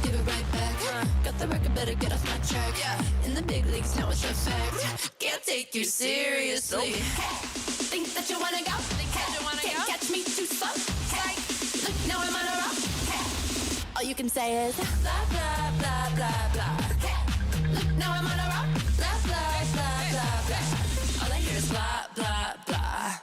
give it right back. Got the record, better get off my track. In the big leagues, now it's a fact. Can't take you seriously. Think that you wanna go? Can't catch me too slow. Look, now I'm on a roll. All you can say is blah, blah, blah, blah, blah. Look, now I'm on a roll. Blah, blah, blah, blah, blah. All I hear is blah, blah, blah.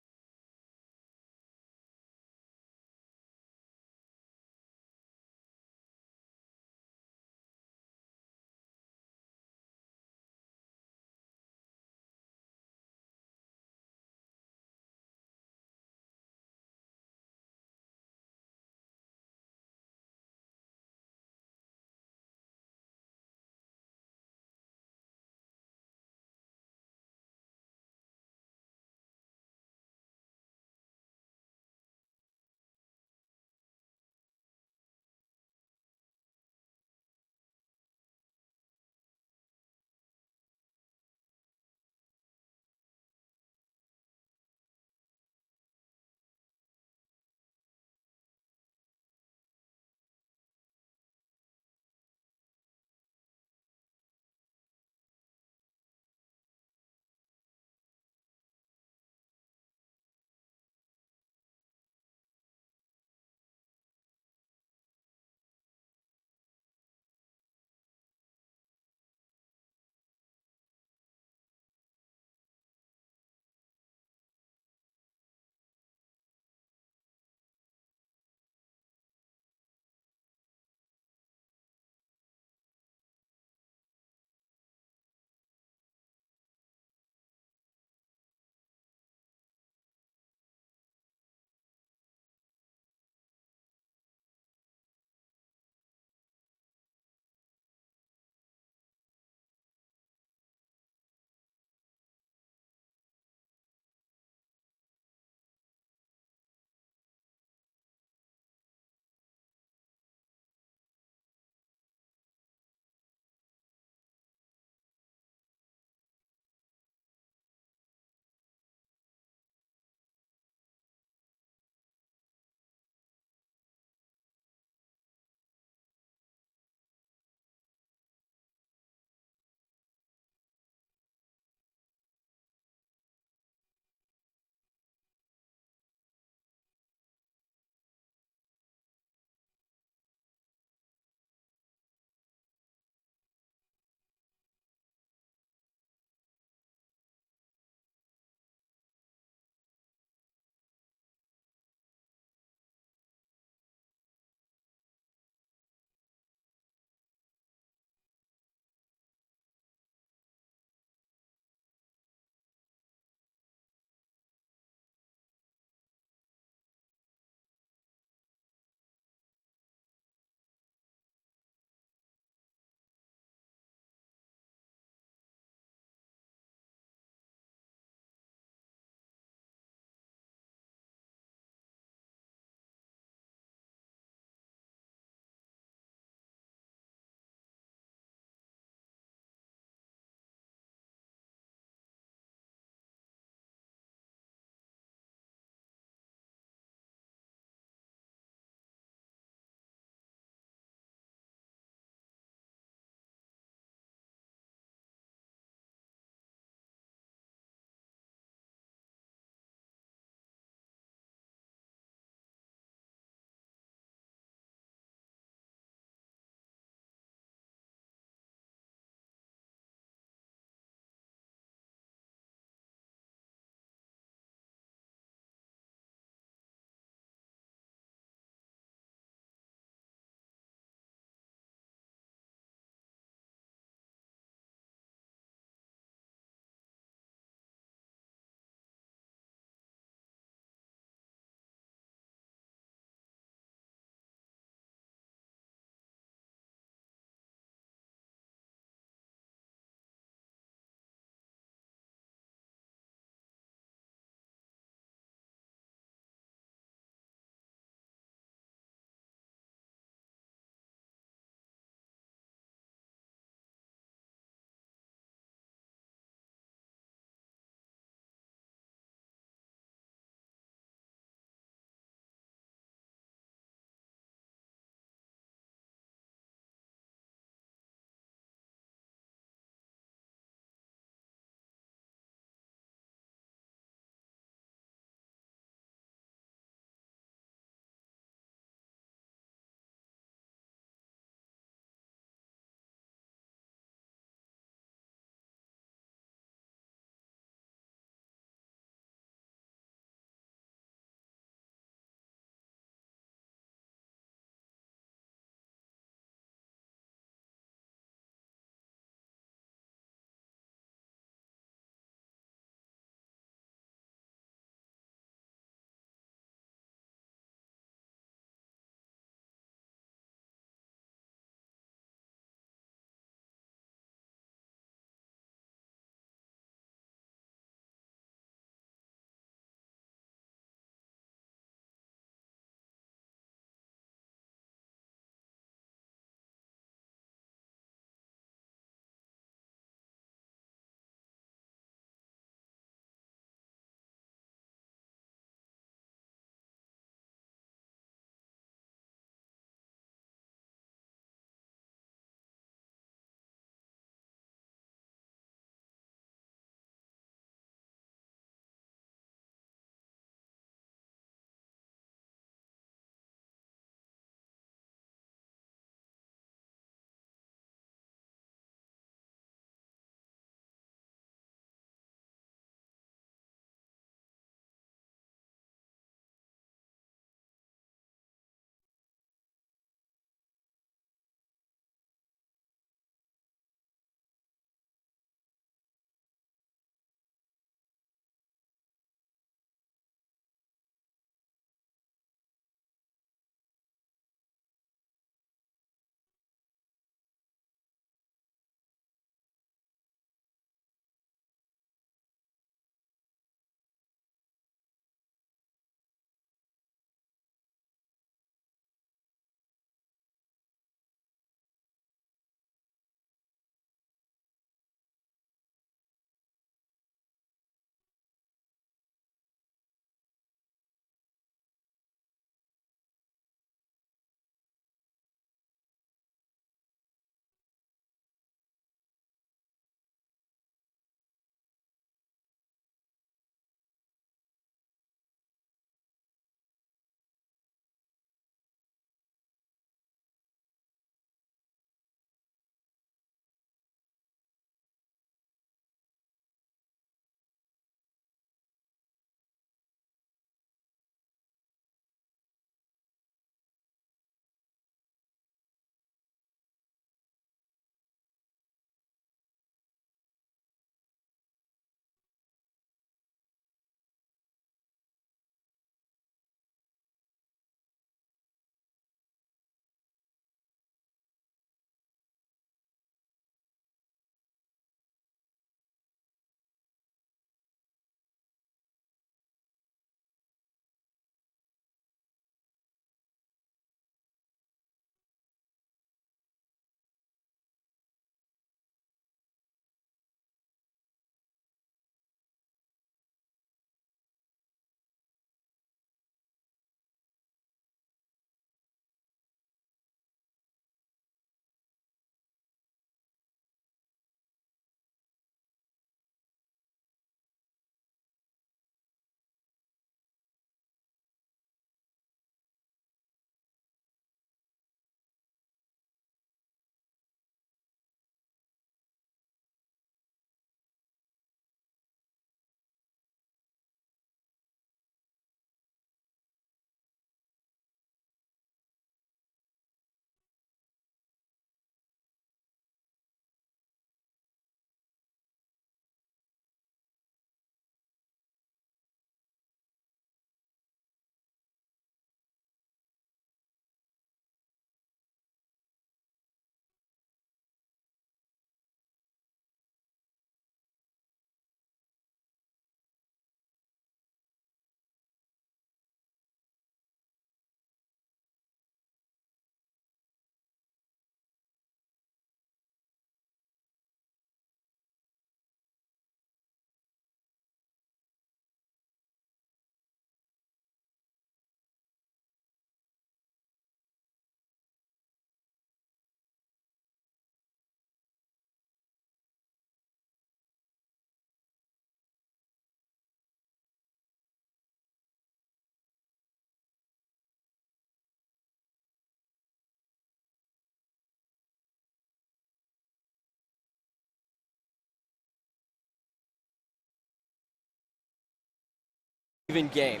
even game.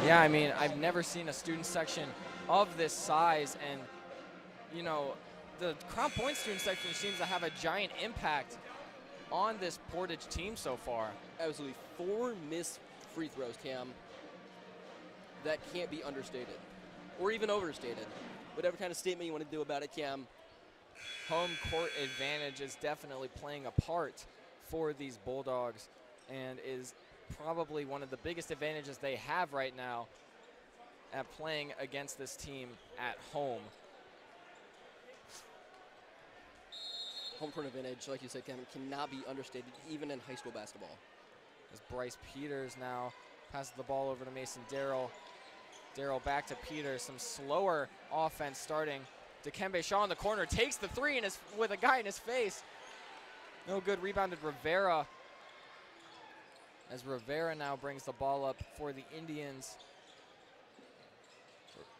Yeah, I mean, I've never seen a student section of this size, and, you know, the Crown Point student section seems to have a giant impact on this Portage team so far. Absolutely. 4 missed free throws, Cam. That can't be understated or even overstated. Whatever kind of statement you want to do about it, Cam. Home court advantage is definitely playing a part for these Bulldogs and is probably one of the biggest advantages they have right now at playing against this team at home. Home court advantage, like you said, Cam, cannot be understated even in high school basketball. As Bryce Peters now passes the ball over to Mason Darrell. Darrell back to Peters, some slower offense starting. Dikembe Shaw in the corner takes the three with a guy in his face. No good, rebounded Rivera. As Rivera now brings the ball up for the Indians.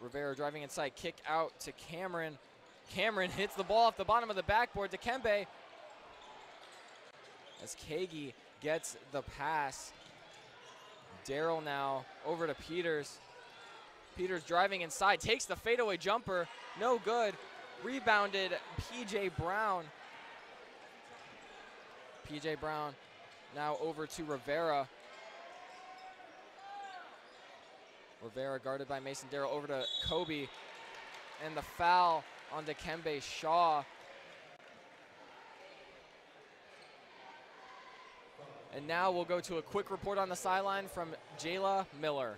Rivera driving inside, kick out to Cameron. Cameron hits the ball off the bottom of the backboard. Dikembe. As Kagi gets the pass. Darrell now over to Peters. Peters driving inside, takes the fadeaway jumper, no good. Rebounded P.J. Brown. P.J. Brown now over to Rivera. Rivera guarded by Mason Darrell over to Kobe. And the foul on Dikembe Shaw. And now we'll go to a quick report on the sideline from Jayla Miller.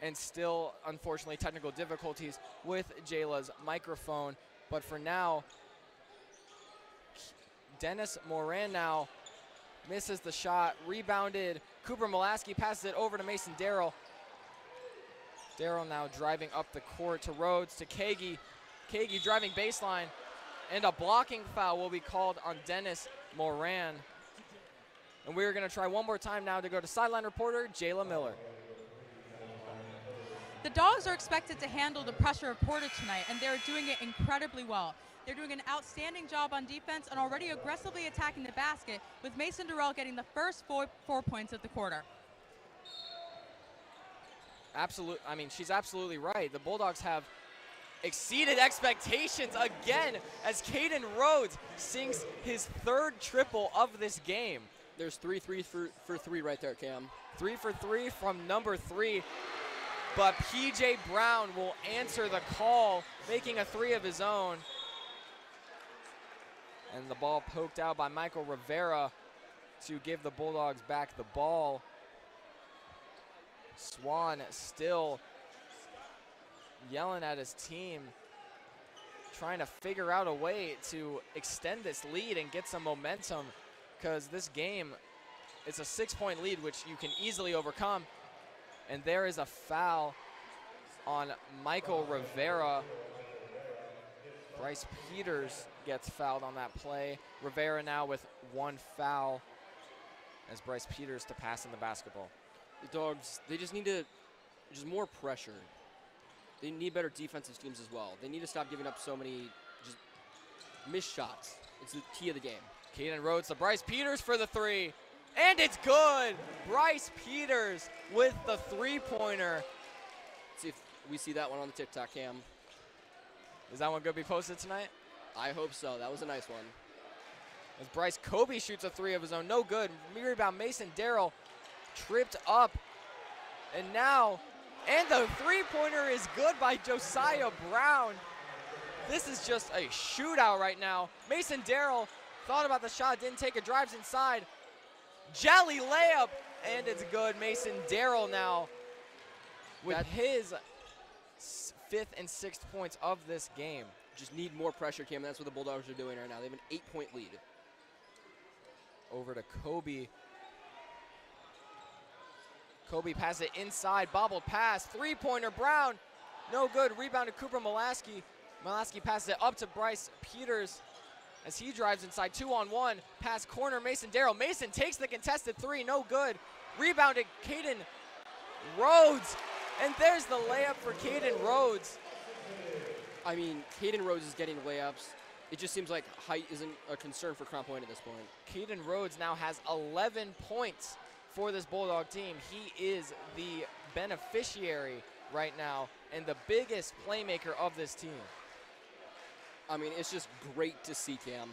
And still, unfortunately, technical difficulties with Jayla's microphone. But for now, Dennis Moran now misses the shot. Rebounded. Cooper Molaski passes it over to Mason Darrell. Darrell now driving up the court to Rhodes, to Kagi. Kagi driving baseline. And a blocking foul will be called on Dennis Moran. And we're going to try one more time now to go to sideline reporter Jayla Miller. The Dogs are expected to handle the pressure of Portage tonight, and they're doing it incredibly well. They're doing an outstanding job on defense and already aggressively attacking the basket, with Mason Darrell getting the first four points of the quarter. Absolutely. I mean, she's absolutely right. The Bulldogs have exceeded expectations again as Caden Rhodes sinks his 3rd triple of this game. There's 3 threes for 3 right there, Cam. 3 for 3 from number 3. But P.J. Brown will answer the call, making a 3 of his own. And the ball poked out by Michael Rivera to give the Bulldogs back the ball. Swan still yelling at his team, trying to figure out a way to extend this lead and get some momentum, because this game, it's a 6-point lead, which you can easily overcome. And there is a foul on Michael Rivera. Bryce Peters gets fouled on that play. Rivera now with 1 foul as Bryce Peters to pass in the basketball. The Dogs, they just need just more pressure. They need better defensive schemes as well. They need to stop giving up so many just missed shots. It's the key of the game. Caden Rhodes to Bryce Peters for the 3. And it's good. Bryce Peters with the 3-pointer. See if we see that one on the TikTok, Cam. Is that one going to be posted tonight? I hope so. That was a nice one. As Bryce Kobe shoots a 3 of his own. No good. Rebound Mason Darrell tripped up. And the 3-pointer is good by Josiah Brown. This is just a shootout right now. Mason Darrell thought about the shot, didn't take it, drives inside. Jelly layup, and it's good. Mason Darrell now with his 5th and 6th points of this game. Just need more pressure, Cam. That's what the Bulldogs are doing right now. They have an 8-point lead. Over to Kobe. Kobe passes it inside, bobbled pass, 3-pointer Brown. No good, rebounded Cooper Molaski. Molaski passes it up to Bryce Peters as he drives inside, 2-on-1, pass corner, Mason Darrell. Mason takes the contested 3, no good. Rebounded Caden Rhodes, And there's the layup for Caden Rhodes. I mean, Caden Rhodes is getting layups. It just seems like height isn't a concern for Crown Point at this point. Caden Rhodes now has 11 points for this Bulldog team. He is the beneficiary right now and the biggest playmaker of this team. I mean, it's just great to see, Cam.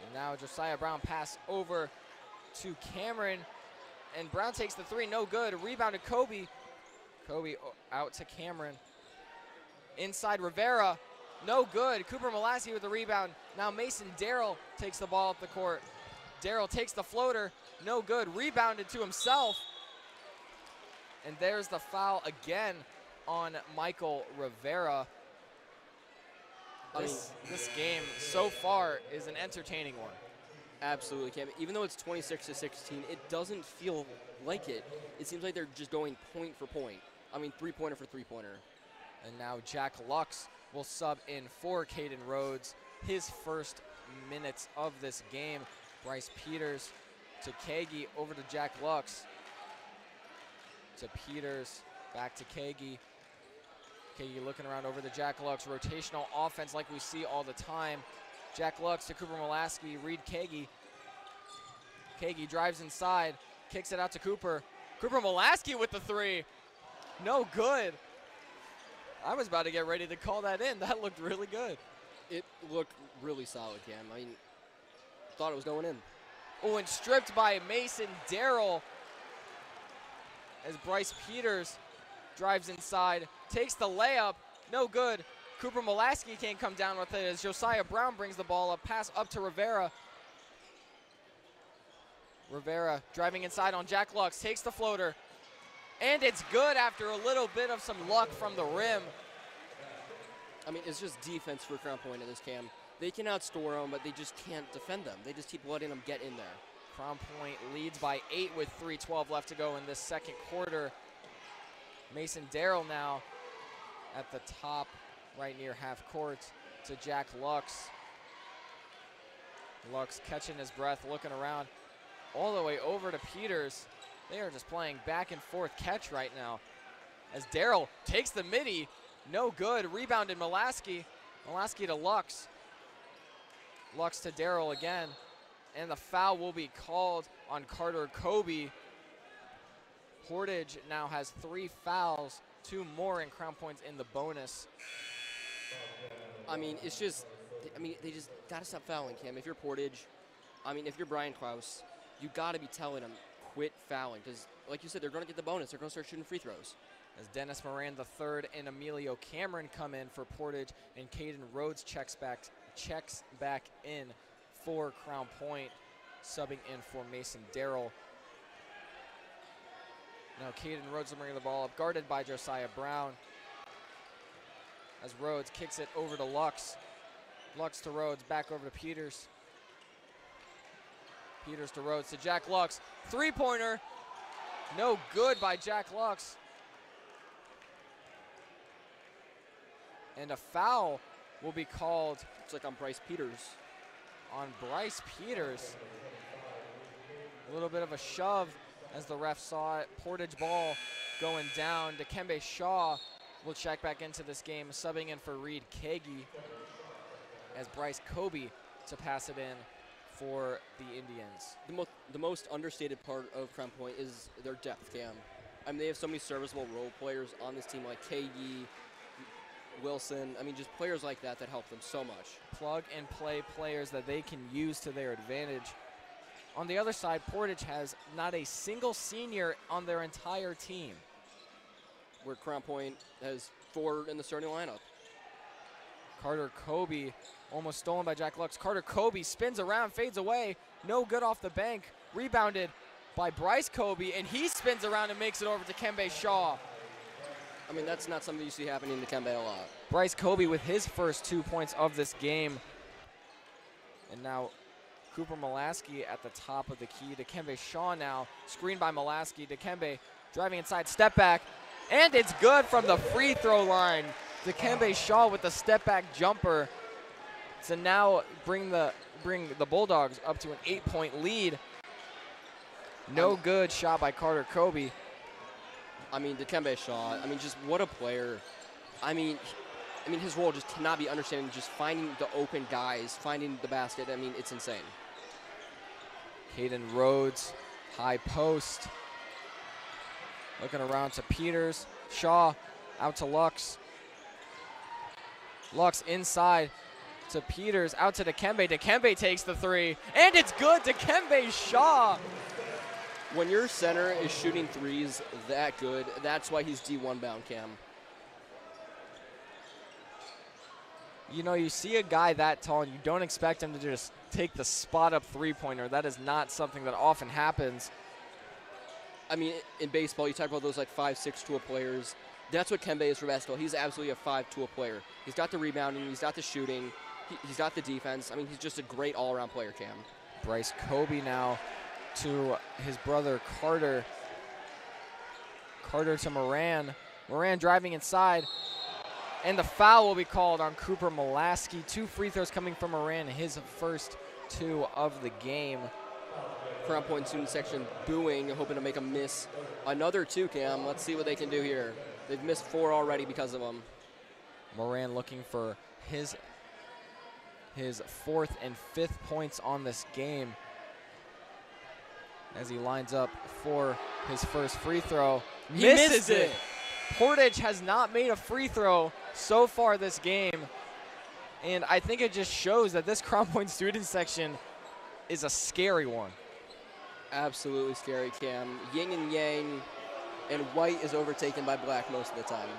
And now Josiah Brown pass over to Cameron, and Brown takes the three, no good. Rebound to Kobe. Kobe out to Cameron. Inside Rivera, no good. Cooper Molaski with the rebound. Now Mason Darrell takes the ball up the court. Darrell takes the floater, no good. Rebounded to himself. And there's the foul again on Michael Rivera. This game so far is an entertaining one. Absolutely, Cam. Even though it's 26-16, it doesn't feel like it. It seems like they're just going point for point. I mean, three-pointer for three-pointer. And now Jack Lux will sub in for Caden Rhodes. His first minutes of this game. Bryce Peters to Kagi, over to Jack Lux. To Peters, back to Kagi. Kagi looking around over to Jack Lux. Rotational offense like we see all the time. Jack Lux to Cooper Molaski, Reed Kagi. Kagi drives inside, kicks it out to Cooper. Cooper Molaski with the three. No good. I was about to get ready to call that in. That looked really good. It looked really solid, Cam. I mean, thought it was going in. Oh, and stripped by Mason Darrell as Bryce Peters drives inside, takes the layup, no good. Cooper Molaski can't come down with it as Josiah Brown brings the ball up, pass up to Rivera. Rivera driving inside on Jack Lux, takes the floater, and it's good after a little bit of some luck from the rim. I mean, it's just defense for Crown Point in this, Cam. They can outscore them, but they just can't defend them. They just keep letting them get in there. Crown Point leads by 8 with 3:12 left to go in this second quarter. Mason Darrell now at the top, right near half court, to Jack Lux. Lux catching his breath, looking around, all the way over to Peters. They are just playing back and forth catch right now. As Darrell takes the midi, no good. Rebounded Molaski. Molaski to Lux. Lux to Darrell again. And the foul will be called on Carter Kobe. Portage now has 3 fouls, 2 more in Crown Points in the bonus. I mean, it's just, they just got to stop fouling, Cam. If you're Portage, if you're Brian Klaus, you got to be telling them, quit fouling. Because, like you said, they're going to get the bonus. They're going to start shooting free throws. As Dennis Moran III and Emilio Cameron come in for Portage, and Caden Rhodes checks back in for Crown Point, subbing in for Mason Darrell. Now Caden Rhodes will bring the ball up, guarded by Josiah Brown. As Rhodes kicks it over to Lux. Lux to Rhodes, back over to Peters. Peters to Rhodes to Jack Lux. Three-pointer, no good by Jack Lux. And a foul will be called. Looks like on Bryce Peters. On Bryce Peters. A little bit of a shove as the ref saw it. Portage ball going down. Dikembe Shaw will check back into this game, subbing in for Reed Kagi as Bryce Kobe to pass it in for the Indians. The most understated part of Crown Point is their depth, Cam. They have so many serviceable role players on this team, like Kagi, Wilson. Just players like that help them so much. Plug and play players that they can use to their advantage. On the other side, Portage has not a single senior on their entire team. Where Crown Point has 4 in the starting lineup. Carter Kobe, almost stolen by Jack Lux. Carter Kobe spins around, fades away. No good off the bank. Rebounded by Bryce Kobe, and he spins around and makes it over to Dikembe Shaw. That's not something you see happening to Dikembe a lot. Bryce Kobe with his first 2 points of this game. And now Cooper Molaski at the top of the key. Dikembe Shaw now, screened by Molaski. Dikembe driving inside, step back, and it's good from the free throw line. Dikembe Shaw with the step back jumper to now bring the Bulldogs up to an 8-point lead. No good shot by Carter Kobe. I mean, Dikembe Shaw, I mean, just what a player. I mean, his role just cannot be understanding, just finding the open guys, finding the basket. I mean, it's insane. Caden Rhodes, high post. Looking around to Peters. Shaw out to Lux. Lux inside to Peters, out to Dikembe. Dikembe takes the three, and it's good. Dikembe Shaw. When your center is shooting threes that good, that's why he's D1 bound, Cam. You know, you see a guy that tall and you don't expect him to just take the spot up three-pointer. That is not something that often happens. I mean, in baseball, you talk about those like 5'6" tool players. That's what Kembe is for basketball. He's absolutely a 5 tool player. He's got the rebounding, he's got the shooting, he's got the defense. I mean, he's just a great all-around player, Cam. Bryce Kobe now to his brother Carter. Carter to Moran. Moran driving inside. And the foul will be called on Cooper Molaski. 2 free throws coming from Moran, his first 2 of the game. Crown Point student section booing, hoping to make him miss another 2, Cam. Let's see what they can do here. They've missed 4 already because of him. Moran looking for his 4th and 5th points on this game as he lines up for his first free throw. He misses it. Portage has not made a free throw so far this game, and I think it just shows that this Crown Point student section is a scary one. Absolutely scary, Cam. Yin and yang, and white is overtaken by black most of the time.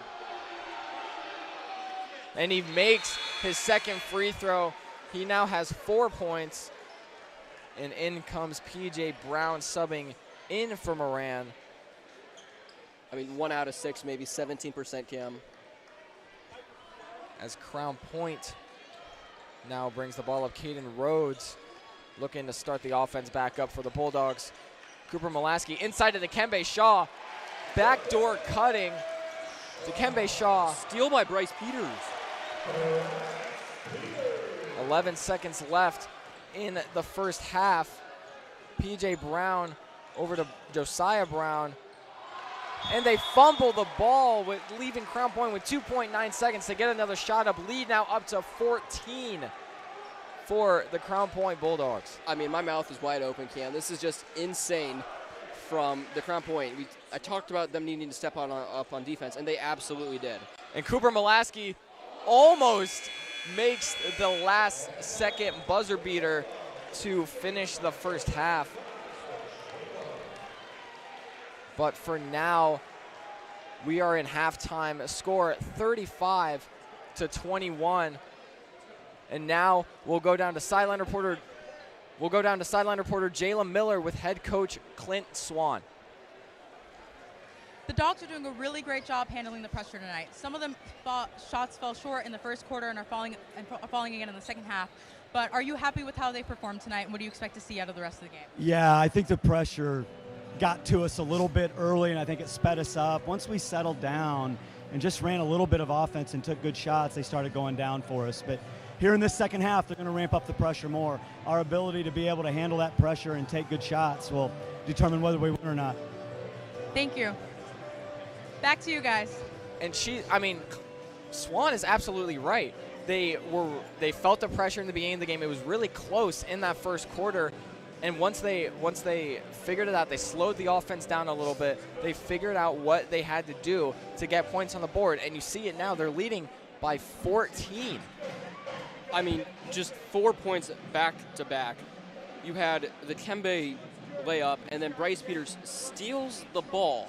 And he makes his second free throw. He now has 4 points, and in comes P.J. Brown subbing in for Moran. I mean, 1 out of 6, maybe 17%, Cam. As Crown Point now brings the ball up, Caden Rhodes looking to start the offense back up for the Bulldogs. Cooper Molaski inside to Dikembe Shaw. Backdoor cutting. Dikembe Shaw. Steal by Bryce Peters. 11 seconds left in the first half. P.J. Brown over to Josiah Brown. And they fumble the ball, with leaving Crown Point with 2.9 seconds to get another shot up. Lead now up to 14 for the Crown Point Bulldogs. I mean, my mouth is wide open, Cam. This is just insane from the Crown Point. I talked about them needing to step up on defense, and they absolutely did. And Cooper Molaski almost makes the last second buzzer beater to finish the first half. But for now, we are in halftime. Score 35-21. And now we'll go down to sideline reporter. Jayla Miller with head coach Clint Swan. The Dogs are doing a really great job handling the pressure tonight. Some of them shots fell short in the first quarter and are falling again in the second half. But are you happy with how they performed tonight, and what do you expect to see out of the rest of the game? Yeah, I think the pressure got to us a little bit early, and I think it sped us up. Once we settled down and just ran a little bit of offense and took good shots, they started going down for us. But here in this second half, they're going to ramp up the pressure more. Our ability to be able to handle that pressure and take good shots will determine whether we win or not. Thank you. Back to you guys. And Swan is absolutely right. They felt the pressure in the beginning of the game. It was really close in that first quarter. And once they figured it out, they slowed the offense down a little bit. They figured out what they had to do to get points on the board. And you see it now. They're leading by 14. I mean, just 4 points back to back. You had the Kembe layup, and then Bryce Peters steals the ball.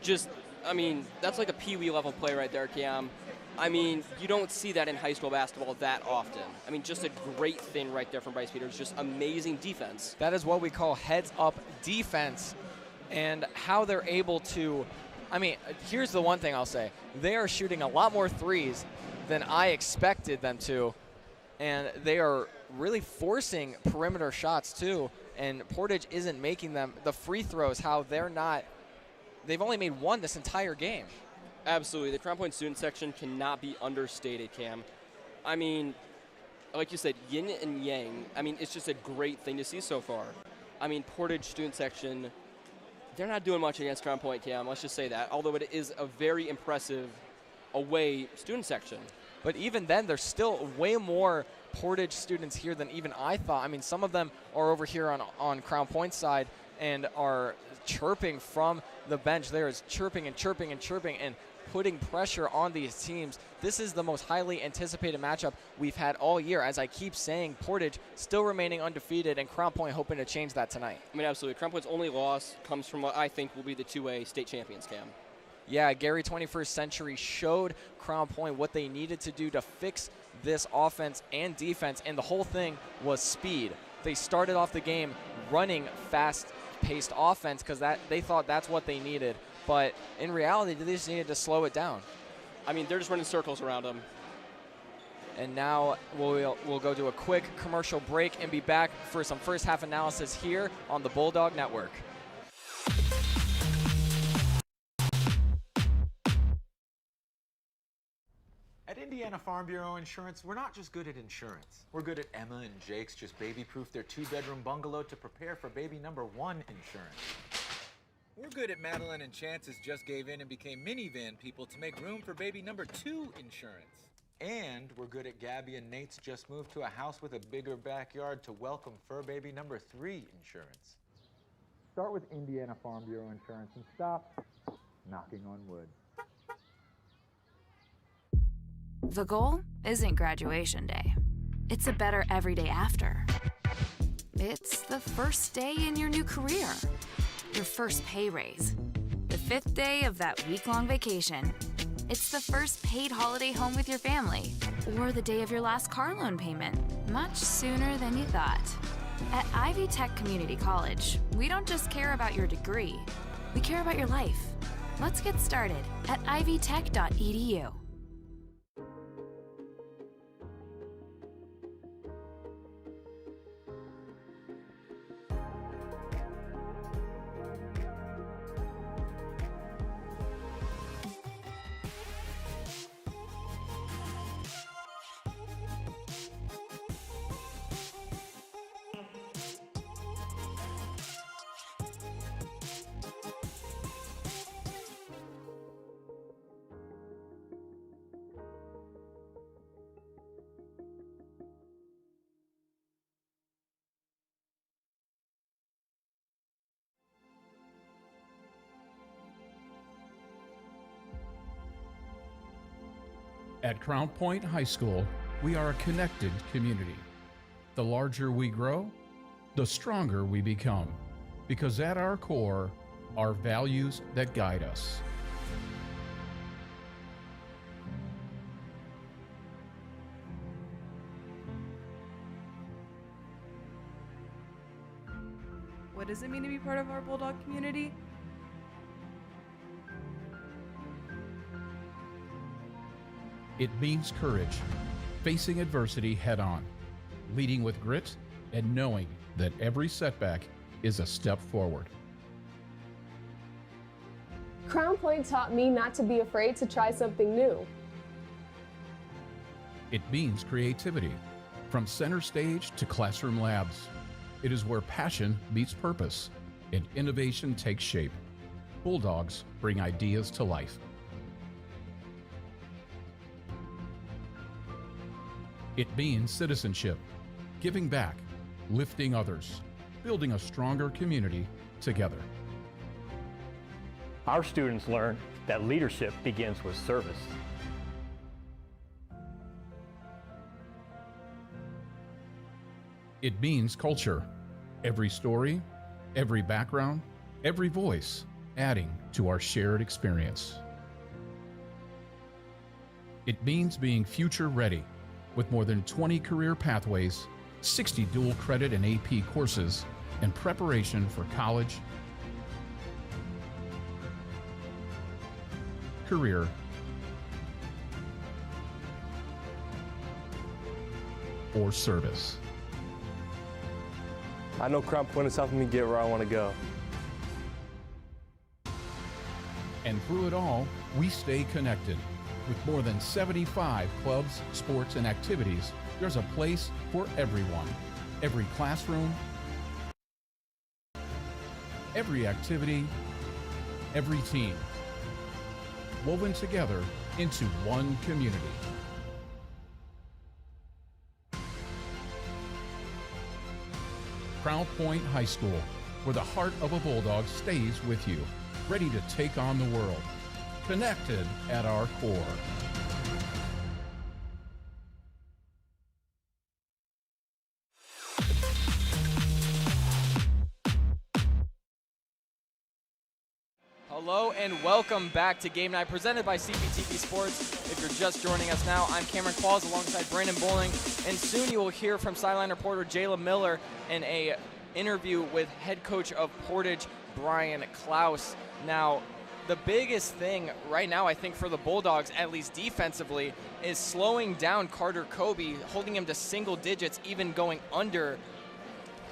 That's like a peewee level play right there, Cam. I mean, you don't see that in high school basketball that often. I mean, just a great thing right there from Bryce Peters. Just amazing defense. That is what we call heads-up defense, and how they're able to here's the one thing I'll say. They are shooting a lot more threes than I expected them to, and they are really forcing perimeter shots too, and Portage isn't making them. The free throws, they've only made 1 this entire game. Absolutely. The Crown Point student section cannot be understated, Cam. I mean, like you said, yin and yang. I mean, it's just a great thing to see so far. I mean, Portage student section they're not doing much against Crown Point, Cam. Let's just say that. Although it is a very impressive away student section. But even then, there's still way more Portage students here than even I thought. I mean, some of them are over here on Crown Point's side and are chirping from the bench. There is chirping and chirping and chirping and putting pressure on these teams. This is the most highly anticipated matchup we've had all year. As I keep saying, Portage still remaining undefeated and Crown Point hoping to change that tonight. I mean, absolutely. Crown Point's only loss comes from what I think will be the 2A state champions, Cam. Yeah, Gary 21st Century showed Crown Point what they needed to do to fix this offense and defense, and the whole thing was speed. They started off the game running fast-paced offense because they thought that's what they needed. But in reality, they just needed to slow it down. I mean, they're just running circles around them. And now we'll go to a quick commercial break and be back for some first half analysis here on the Bulldog Network. At Indiana Farm Bureau Insurance, we're not just good at insurance. We're good at Emma and Jake's just baby-proof their 2-bedroom bungalow to prepare for baby number 1 insurance. We're good at Madeline and Chance's just gave in and became minivan people to make room for baby number 2 insurance. And we're good at Gabby and Nate's just moved to a house with a bigger backyard to welcome fur baby number 3 insurance. Start with Indiana Farm Bureau Insurance and stop knocking on wood. The goal isn't graduation day. It's a better every day after. It's the first day in your new career. Your first pay raise. The 5th day of that week-long vacation. It's the first paid holiday home with your family. Or the day of your last car loan payment. Much sooner than you thought. At Ivy Tech Community College, we don't just care about your degree. We care about your life. Let's get started at ivytech.edu. At Crown Point High School, we are a connected community. The larger we grow, the stronger we become, because at our core are values that guide us. What does it mean to be part of our Bulldog community? It means courage, facing adversity head on, leading with grit, and knowing that every setback is a step forward. Crown Point taught me not to be afraid to try something new. It means creativity, from center stage to classroom labs. It is where passion meets purpose and innovation takes shape. Bulldogs bring ideas to life. It means citizenship, giving back, lifting others, building a stronger community together. Our students learn that leadership begins with service. It means culture, every story, every background, every voice, adding to our shared experience. It means being future ready, with more than 20 career pathways, 60 dual credit and AP courses, and preparation for college, career, or service. I know Crown Point is helping me get where I want to go. And through it all, we stay connected. With more than 75 clubs, sports, and activities, there's a place for everyone. Every classroom, every activity, every team, woven together into one community. Crown Point High School, where the heart of a Bulldog stays with you, ready to take on the world, connected at our core. Hello and welcome back to Game Night, presented by CPTV Sports. If you're just joining us now, I'm Cameron Qualls alongside Brandon Boling, and soon you will hear from sideline reporter Jayla Miller in a interview with head coach of Portage, Brian Klaus. Now, the biggest thing right now, I think, for the Bulldogs, at least defensively, is slowing down Carter Kobe, holding him to single digits, even going under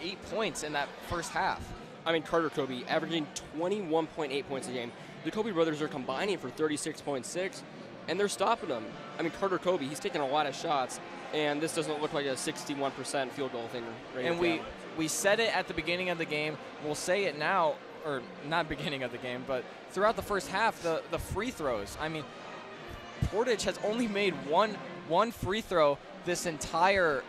8 points in that first half. I mean, Carter Kobe averaging 21.8 points a game. The Kobe brothers are combining for 36.6, and they're stopping them. I mean, Carter Kobe, he's taking a lot of shots, and this doesn't look like a 61% field goal thing. Right, and we said it at the beginning of the game. We'll say it now, or not beginning of the game, but throughout the first half, the free throws. I mean, Portage has only made one free throw this entire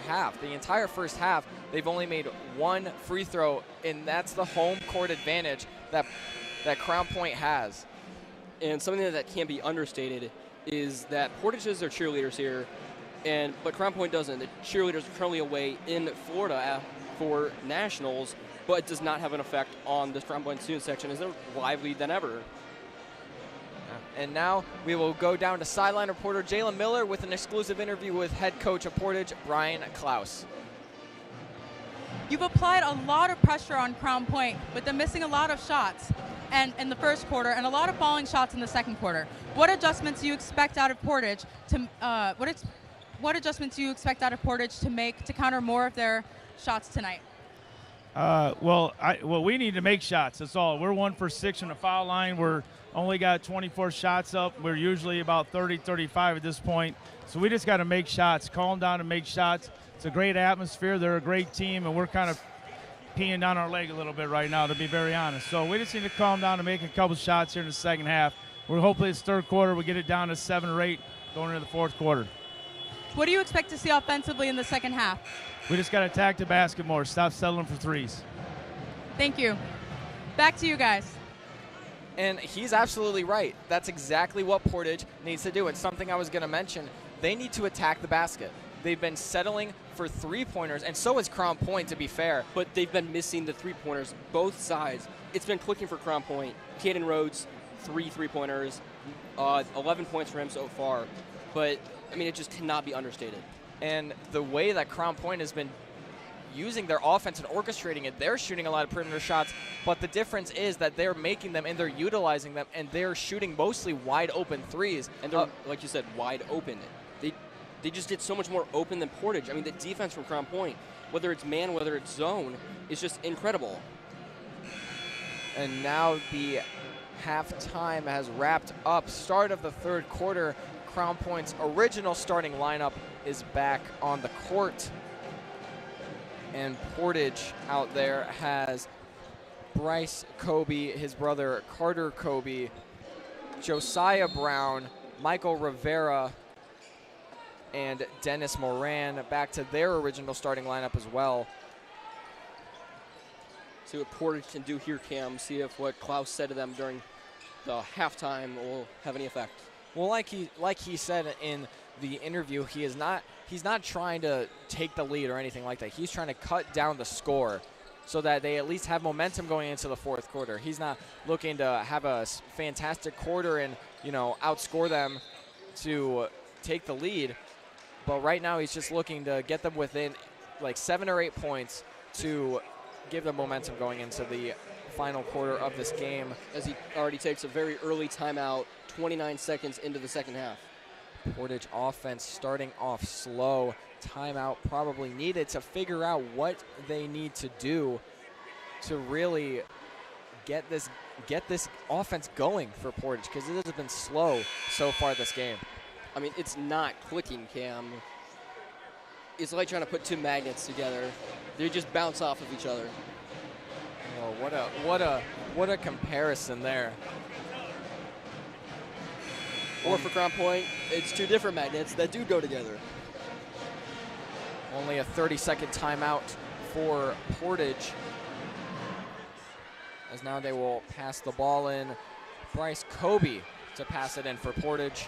half. The entire first half, they've only made one free throw, and that's the home court advantage that Crown Point has. And something that can't be understated is that Portage is their cheerleaders here, but Crown Point doesn't. The cheerleaders are currently away in Florida for nationals, but it does not have an effect on this Crown Point student section, as they're lively than ever. And now we will go down to sideline reporter Jayla Miller with an exclusive interview with head coach of Portage, Brian Klaus. You've applied a lot of pressure on Crown Point with them missing a lot of shots and in the first quarter and a lot of falling shots in the second quarter. What adjustments do you expect out of Portage to what adjustments do you expect out of Portage to make to counter more of their shots tonight? Well, we need to make shots. That's all. We're 1 for 6 on the foul line. We're only got 24 shots up. We're usually about 30, 35 at this point. So we just got to make shots, calm down and make shots. It's a great atmosphere. They're a great team, and we're kind of peeing down our leg a little bit right now, to be very honest. So we just need to calm down and make a couple shots here in the second half. We're hopefully it's third quarter. We get it down to 7 or 8 going into the fourth quarter. What do you expect to see offensively in the second half? We just got to attack the basket more. Stop settling for threes. Thank you. Back to you guys. And he's absolutely right. That's exactly what Portage needs to do. It's something I was going to mention. They need to attack the basket. They've been settling for three-pointers, and so has Crown Point, to be fair. But they've been missing the three-pointers, both sides. It's been clicking for Crown Point. Caden Rhodes, 3 three-pointers, 11 points for him so far. But, I mean, it just cannot be understated. And the way that Crown Point has been using their offense and orchestrating it, they're shooting a lot of perimeter shots, but the difference is that they're making them and they're utilizing them, and they're shooting mostly wide open threes. And they're, like you said, wide open. They just did so much more open than Portage. I mean, the defense from Crown Point, whether it's man, whether it's zone, is just incredible. And now the halftime has wrapped up. Start of the third quarter, Crown Point's original starting lineup is back on the court. And Portage out there has Bryce Kobe, his brother Carter Kobe, Josiah Brown, Michael Rivera, and Dennis Moran back to their original starting lineup as well. See what Portage can do here, Cam. See if what Klaus said to them during the halftime will have any effect. Well, like he said in the interview, he's not trying to take the lead or anything like that. He's trying to cut down the score so that they at least have momentum going into the fourth quarter. He's not looking to have a fantastic quarter and, outscore them to take the lead. But right now he's just looking to get them within like 7 or 8 points to give them momentum going into the final quarter of this game. As he already takes a very early timeout, 29 seconds into the second half. Portage offense starting off slow. Timeout probably needed to figure out what they need to do to really get this offense going for Portage, because it has been slow so far this game. I mean, it's not clicking, Cam. It's like trying to put two magnets together. They just bounce off of each other. Well, what a comparison there. Or for Crown Point, it's two different magnets that do go together. Only a 30-second timeout for Portage. As now they will pass the ball in. Bryce Kobe to pass it in for Portage.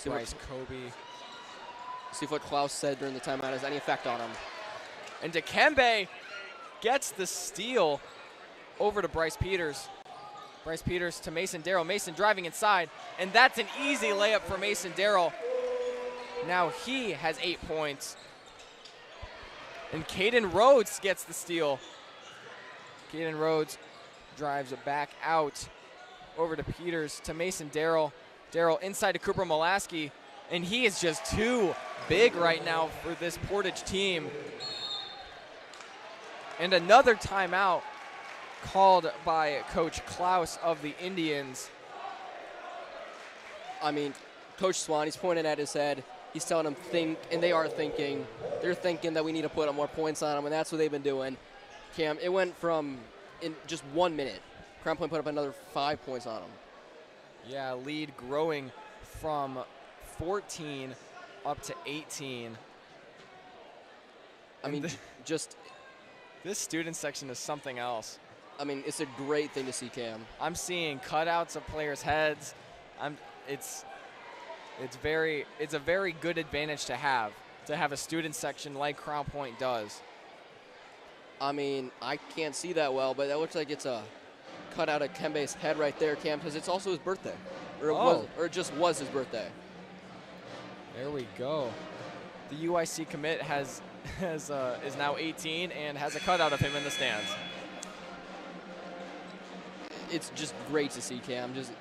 Bryce Kobe. See if what Klaus said during the timeout has any effect on him. And Dikembe gets the steal over to Bryce Peters. Bryce Peters to Mason Darrell. Mason driving inside, and that's an easy layup for Mason Darrell. Now he has 8 points. And Caden Rhodes gets the steal. Caden Rhodes drives it back out over to Peters to Mason Darrell. Darrell inside to Cooper Molaski, and he is just too big right now for this Portage team. And another timeout called by Coach Klaus of the Indians. I mean, Coach Swan, he's pointing at his head. He's telling them think, and they are thinking. They're thinking that we need to put more points on them, and that's what they've been doing. Cam, it went from, in just 1 minute, Crown Point put up another 5 points on them. Yeah, lead growing from 14 up to 18. I mean, just this student section is something else. I mean, it's a great thing to see, Cam. I'm seeing cutouts of players' heads. It's a very good advantage to have a student section like Crown Point does. I mean, I can't see that well, but that looks like it's a cutout of Kembe's head right there, Cam, because it's also his birthday, or it just was his birthday. There we go. The UIC commit is now 18 and has a cutout of him in the stands. It's just great to see, Cam. Just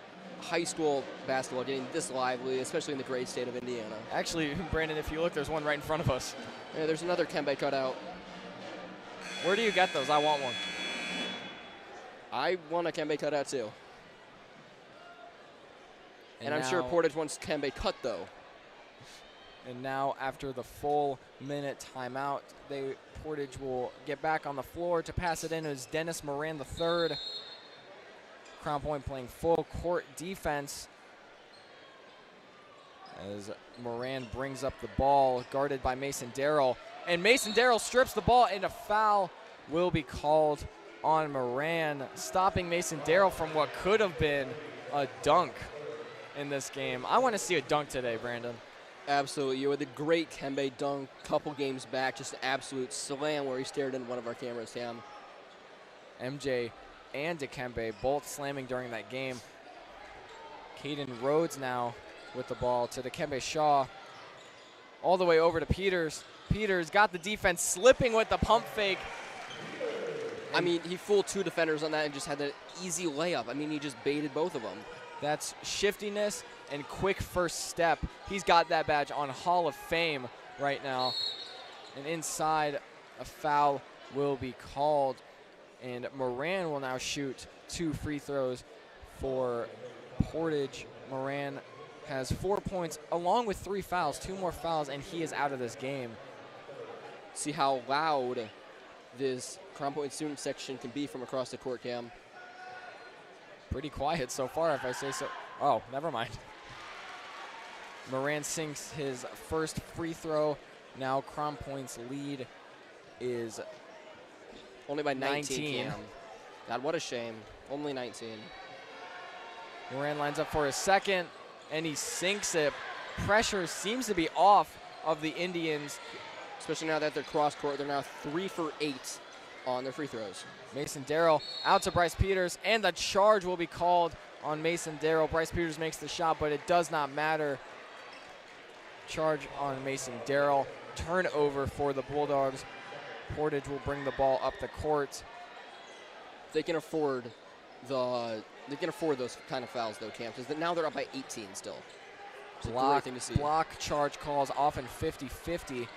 high school basketball getting this lively, especially in the great state of Indiana. Actually, Brandon, if you look, there's one right in front of us. Yeah, there's another Kembe cutout. Where do you get those? I want one. I want a Kembe cutout too. And I'm sure Portage wants Kembe cut though. And now, after the full minute timeout, Portage will get back on the floor to pass it in as Dennis Moran III. Crown Point playing full court defense as Moran brings up the ball, guarded by Mason Darrell. And Mason Darrell strips the ball, and a foul will be called on Moran, stopping Mason Darrell from what could have been a dunk in this game. I want to see a dunk today, Brandon. Absolutely. You had the great Kembe dunk a couple games back, just an absolute slam where he stared into one of our cameras, Cam. MJ and Dikembe both slamming during that game. Caden Rhodes now with the ball to Dikembe Shaw. All the way over to Peters. Peters got the defense slipping with the pump fake. I mean, he fooled two defenders on that and just had that easy layup. I mean, he just baited both of them. That's shiftiness and quick first step. He's got that badge on Hall of Fame right now. And inside, a foul will be called. And Moran will now shoot 2 free throws for Portage. Moran has 4 points along with 3 fouls, 2 more fouls, and he is out of this game. See how loud this Crown Point student section can be from across the court, Cam. Pretty quiet so far, if I say so. Oh, never mind. Moran sinks his first free throw. Now Crown Point's lead is only by 19. Cam. God, what a shame. Only 19. Moran lines up for his second, and he sinks it. Pressure seems to be off of the Indians. Especially now that they're cross court. They're now 3 for 8 on their free throws. Mason Darrell out to Bryce Peters, and the charge will be called on Mason Darrell. Bryce Peters makes the shot, but it does not matter. Charge on Mason Darrell. Turnover for the Bulldogs. Portage will bring the ball up the court. They can afford those kind of fouls though, Cam, because now they're up by 18 still. It's a great thing to see. Block charge calls often 50-50.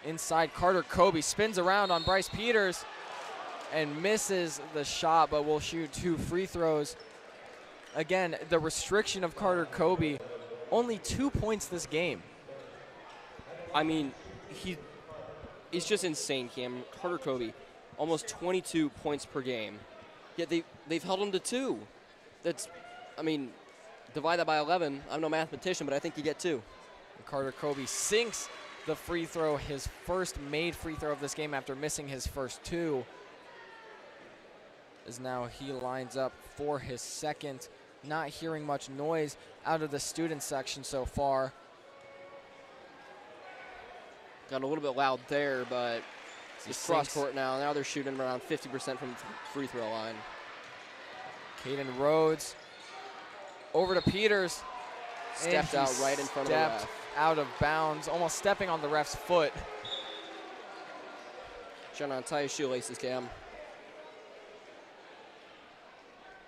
Inside, Carter Kobe spins around on Bryce Peters and misses the shot, but will shoot 2 free throws. Again, the restriction of Carter Kobe, only 2 points this game. I mean, he's just insane, Cam. Carter Kobe, almost 22 points per game. Yet they've held them to 2. That's, I mean, divide that by 11. I'm no mathematician, but I think you get 2. And Carter Kobe sinks the free throw, his first made free throw of this game after missing his first 2. As now he lines up for his second. Not hearing much noise out of the student section so far. Got a little bit loud there, but it's cross court now. Now they're shooting around 50% from the free throw line. Caden Rhodes over to Peters. Stepped out right in front of the ref. Stepped out of bounds, almost stepping on the ref's foot. Trying to untie his shoelaces, Cam.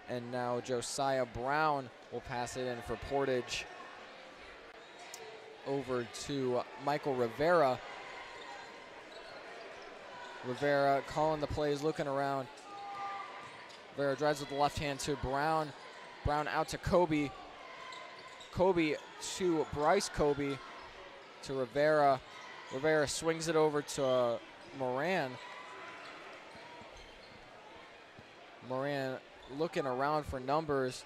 And now Josiah Brown will pass it in for Portage. Over to Michael Rivera. Rivera calling the plays, looking around. Rivera drives with the left hand to Brown. Brown out to Kobe. Kobe to Bryce Kobe. To Rivera. Rivera swings it over to Moran. Moran looking around for numbers.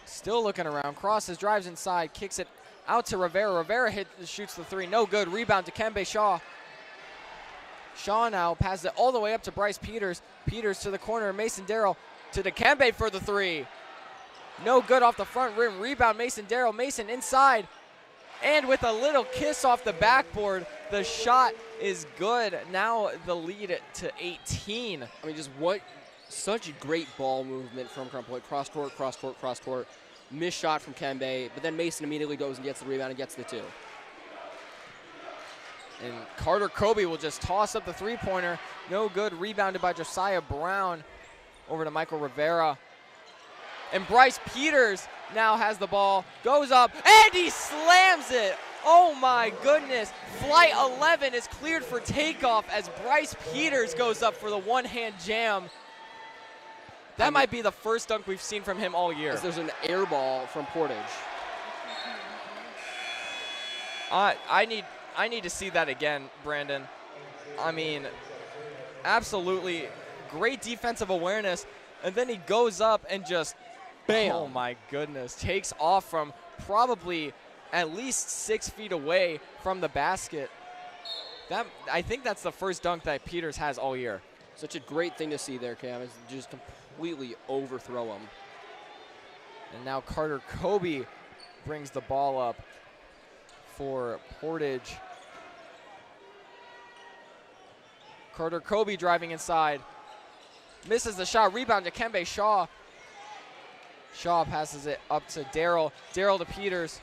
Still looking around, crosses, drives inside, kicks it out to Rivera. Rivera shoots the 3, no good. Rebound to Kembe Shaw. Shaw now passes it all the way up to Bryce Peters. Peters to the corner, Mason Darrell to Dikembe for the 3. No good off the front rim. Rebound, Mason Darrell. Mason inside. And with a little kiss off the backboard, the shot is good. Now the lead to 18. I mean, just such a great ball movement from Crown Point. Cross court, cross court, cross court. Missed shot from Kembe, but then Mason immediately goes and gets the rebound and gets the 2. And Carter Kobe will just toss up the 3-pointer. No good. Rebounded by Josiah Brown. Over to Michael Rivera. And Bryce Peters now has the ball. Goes up, and he slams it. Oh my goodness. Flight 11 is cleared for takeoff as Bryce Peters goes up for the one-hand jam. That might be the first dunk we've seen from him all year. There's an air ball from Portage. I need to see that again, Brandon. I mean, absolutely great defensive awareness, and then he goes up and just, bam. Oh my goodness, takes off from probably at least 6 feet away from the basket. I think that's the first dunk that Peters has all year. Such a great thing to see there, Cam. It's just completely overthrow him. And now Carter Kobe brings the ball up for Portage. Carter Kobe driving inside. Misses the shot. Rebound to Kembe Shaw. Shaw passes it up to Darrell. Darrell to Peters.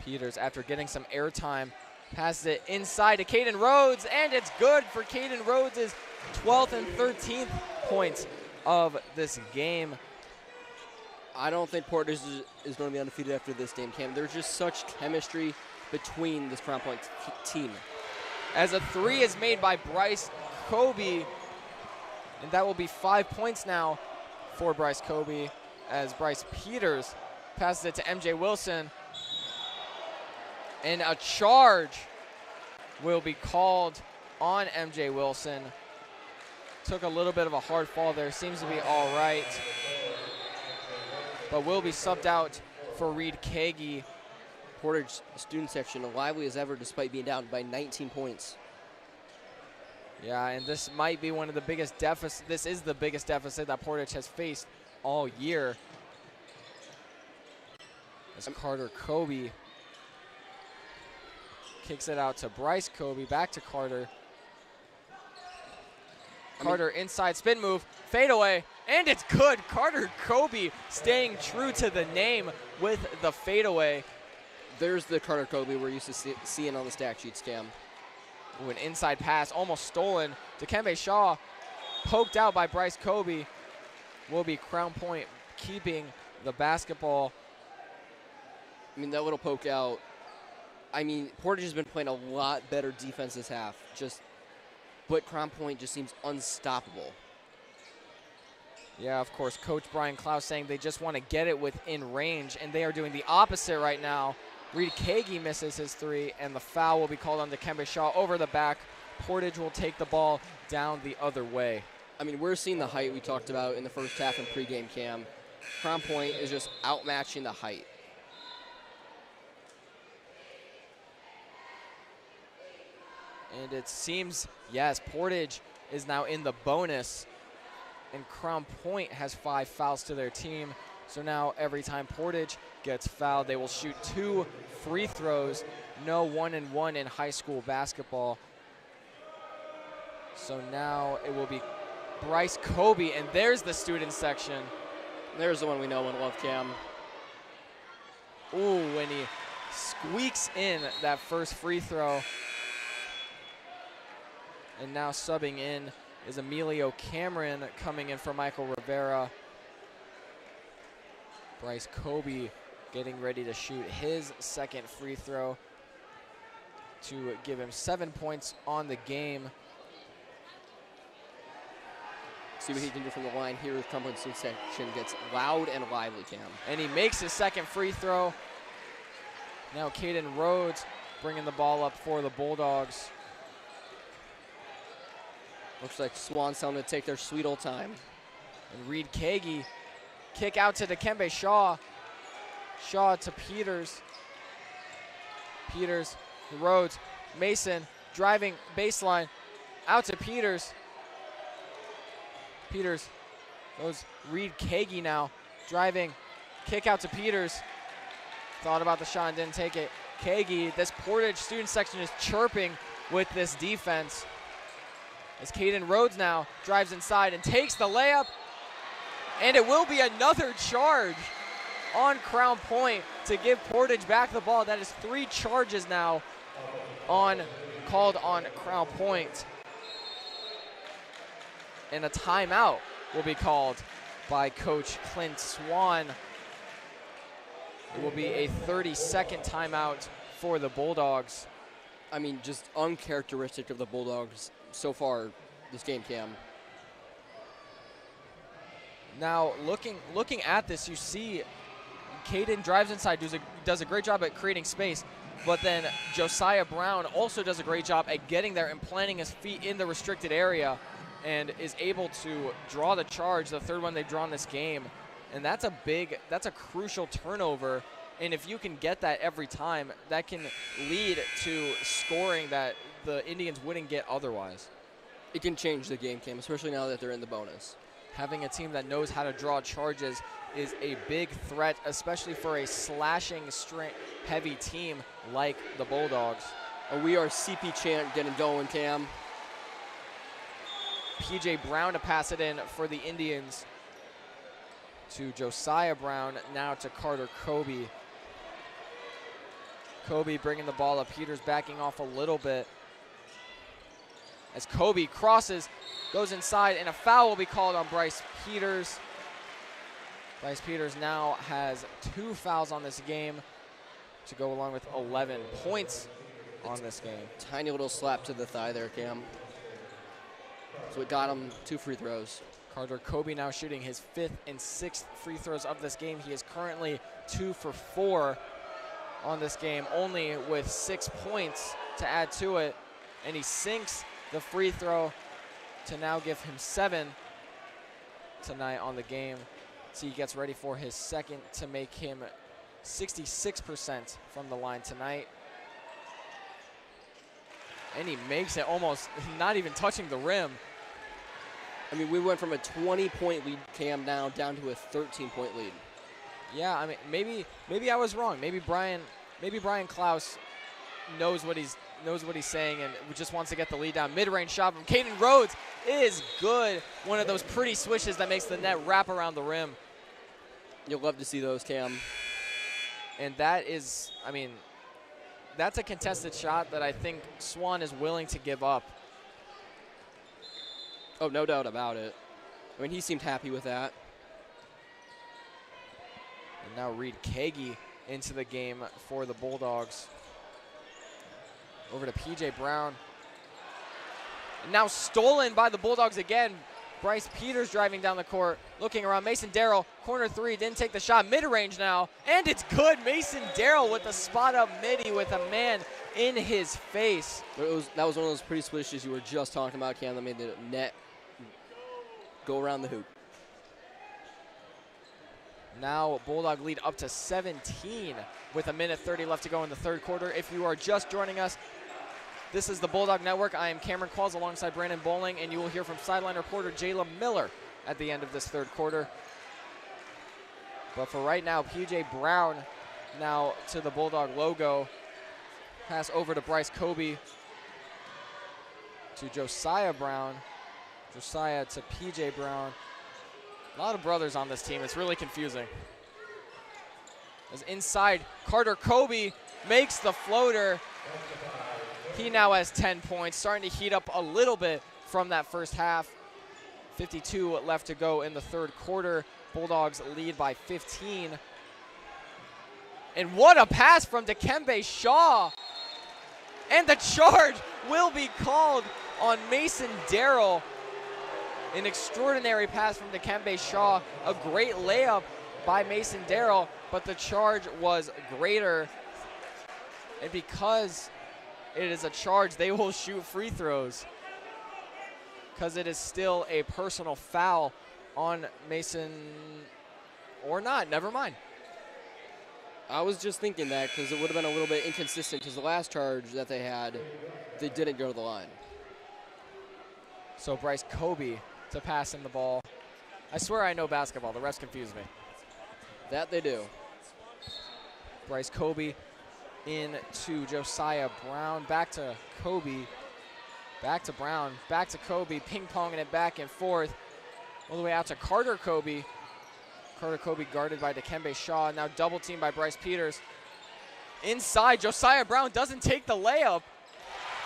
Peters, after getting some airtime, passes it inside to Caden Rhodes, and it's good for Caden Rhodes' 12th and 13th points of this game. I don't think Portage is going to be undefeated after this game, Cam. There's just such chemistry between this Crown Point team. As a 3 is made by Bryce Kobe, and that will be 5 points now for Bryce Kobe as Bryce Peters passes it to MJ Wilson. And a charge will be called on MJ Wilson. Took a little bit of a hard fall there. Seems to be all right. But will be subbed out for Reed Kagi. Portage student section lively as ever despite being down by 19 points. Yeah, and this might be one of the biggest deficits. This is the biggest deficit that Portage has faced all year. As Carter Kobe kicks it out to Bryce Kobe, back to Carter. Carter inside spin move, fade away, and it's good. Carter Kobe staying true to the name with the fadeaway. There's the Carter Kobe we're used to seeing on the stack sheets, Cam. Ooh, an inside pass, almost stolen. Dikembe Shaw, poked out by Bryce Kobe. Will be Crown Point keeping the basketball. I mean, that little poke out. I mean, Portage has been playing a lot better defense this half. But Crown Point just seems unstoppable. Yeah, of course, Coach Brian Klaus saying they just want to get it within range, and they are doing the opposite right now. Reed Kagi misses his three, and the foul will be called on Dikembe Shaw over the back. Portage will take the ball down the other way. I mean, we're seeing the height we talked about in the first half in pregame, Cam. Crown Point is just outmatching the height. And it seems, yes, Portage is now in the bonus, and Crown Point has 5 fouls to their team. So now every time Portage gets fouled, they will shoot 2 free throws. No 1-and-1 in high school basketball. So now it will be Bryce Kobe, and there's the student section. There's the one we know and love, Cam. Ooh, when he squeaks in that first free throw. And now subbing in is Emilio Cameron coming in for Michael Rivera. Bryce Kobe getting ready to shoot his second free throw to give him 7 points on the game. See what he can do from the line here. The Cumberland Student section gets loud and lively, Cam. And he makes his second free throw. Now Caden Rhodes bringing the ball up for the Bulldogs. Looks like Swan's telling them to take their sweet old time. And Reed Kagi, kick out to Dikembe Shaw. Shaw to Peters. Peters, Rhodes, Mason, driving baseline, out to Peters. Peters goes Reed Kagi now, driving, kick out to Peters. Thought about the shot and didn't take it. Kagi, this Portage student section is chirping with this defense. As Caden Rhodes now drives inside and takes the layup. And it will be another charge on Crown Point to give Portage back the ball. That is 3 charges now called on Crown Point. And a timeout will be called by Coach Clint Swan. It will be a 30-second timeout for the Bulldogs. I mean, just uncharacteristic of the Bulldogs so far this game, Cam. Now, looking at this, you see Caden drives inside, does a great job at creating space, but then Josiah Brown also does a great job at getting there and planting his feet in the restricted area and is able to draw the charge, the third one they've drawn this game. And that's a crucial turnover. And if you can get that every time, that can lead to scoring that the Indians wouldn't get otherwise. It can change the game, Cam, especially now that they're in the bonus. Having a team that knows how to draw charges is a big threat, especially for a slashing heavy team like the Bulldogs. We are CP chant getting going, Cam. PJ Brown to pass it in for the Indians to Josiah Brown, now to Carter Kobe. Kobe bringing the ball up. Peters backing off a little bit. As Kobe crosses, goes inside, and a foul will be called on Bryce Peters. Bryce Peters now has 2 fouls on this game to go along with 11 points on this game. Tiny little slap to the thigh there, Cam. So it got him 2 free throws. Carter Kobe now shooting his 5th and 6th free throws of this game. He is currently 2 for 4 on this game, only with 6 points to add to it. And he sinks the free throw to now give him 7 tonight on the game. So he gets ready for his second to make him 66% from the line tonight. And he makes it almost not even touching the rim. I mean, we went from a 20-point lead, Cam, now down to a 13-point lead. Yeah, I mean, maybe I was wrong. Maybe Brian Klaus knows what he's saying and just wants to get the lead down. Mid-range shot from Caden Rhodes is good. One of those pretty swishes that makes the net wrap around the rim. You'll love to see those, Cam. And that is, I mean, that's a contested shot that I think Swan is willing to give up. Oh, no doubt about it. I mean, he seemed happy with that. And now Reed Kagi into the game for the Bulldogs. Over to PJ Brown. And now stolen by the Bulldogs again. Bryce Peters driving down the court, looking around. Mason Darrell, corner three, didn't take the shot, mid-range now, and it's good. Mason Darrell with the spot-up midi with a man in his face. That was one of those pretty swishes you were just talking about, Cam, that made the net go around the hoop. Now Bulldog lead up to 17 with 1:30 left to go in the third quarter. If you are just joining us, this is the Bulldog Network. I am Cameron Qualls alongside Brandon Boling, and you will hear from sideline reporter Jayla Miller at the end of this third quarter. But for right now, PJ Brown now to the Bulldog logo. Pass over to Bryce Kobe to Josiah Brown. Josiah to PJ Brown. A lot of brothers on this team. It's really confusing. As inside, Carter Kobe makes the floater. He now has 10 points, starting to heat up a little bit from that first half. 52 left to go in the third quarter. Bulldogs lead by 15. And what a pass from Dikembe Shaw. And the charge will be called on Mason Darrell. An extraordinary pass from Dikembe Shaw. A great layup by Mason Darrell, but the charge was greater. And because it is a charge, they will shoot free throws, because it is still a personal foul on Mason, or not, never mind. I was just thinking that because it would have been a little bit inconsistent, because the last charge that they had, they didn't go to the line. So Bryce Kobe to pass him the ball. I swear I know basketball, the refs confuse me. That they do. Bryce Kobe into Josiah Brown, back to Kobe, back to Brown, back to Kobe, ping-ponging it back and forth, all the way out to Carter Kobe. Carter Kobe guarded by Dikembe Shaw, now double teamed by Bryce Peters. Inside, Josiah Brown doesn't take the layup.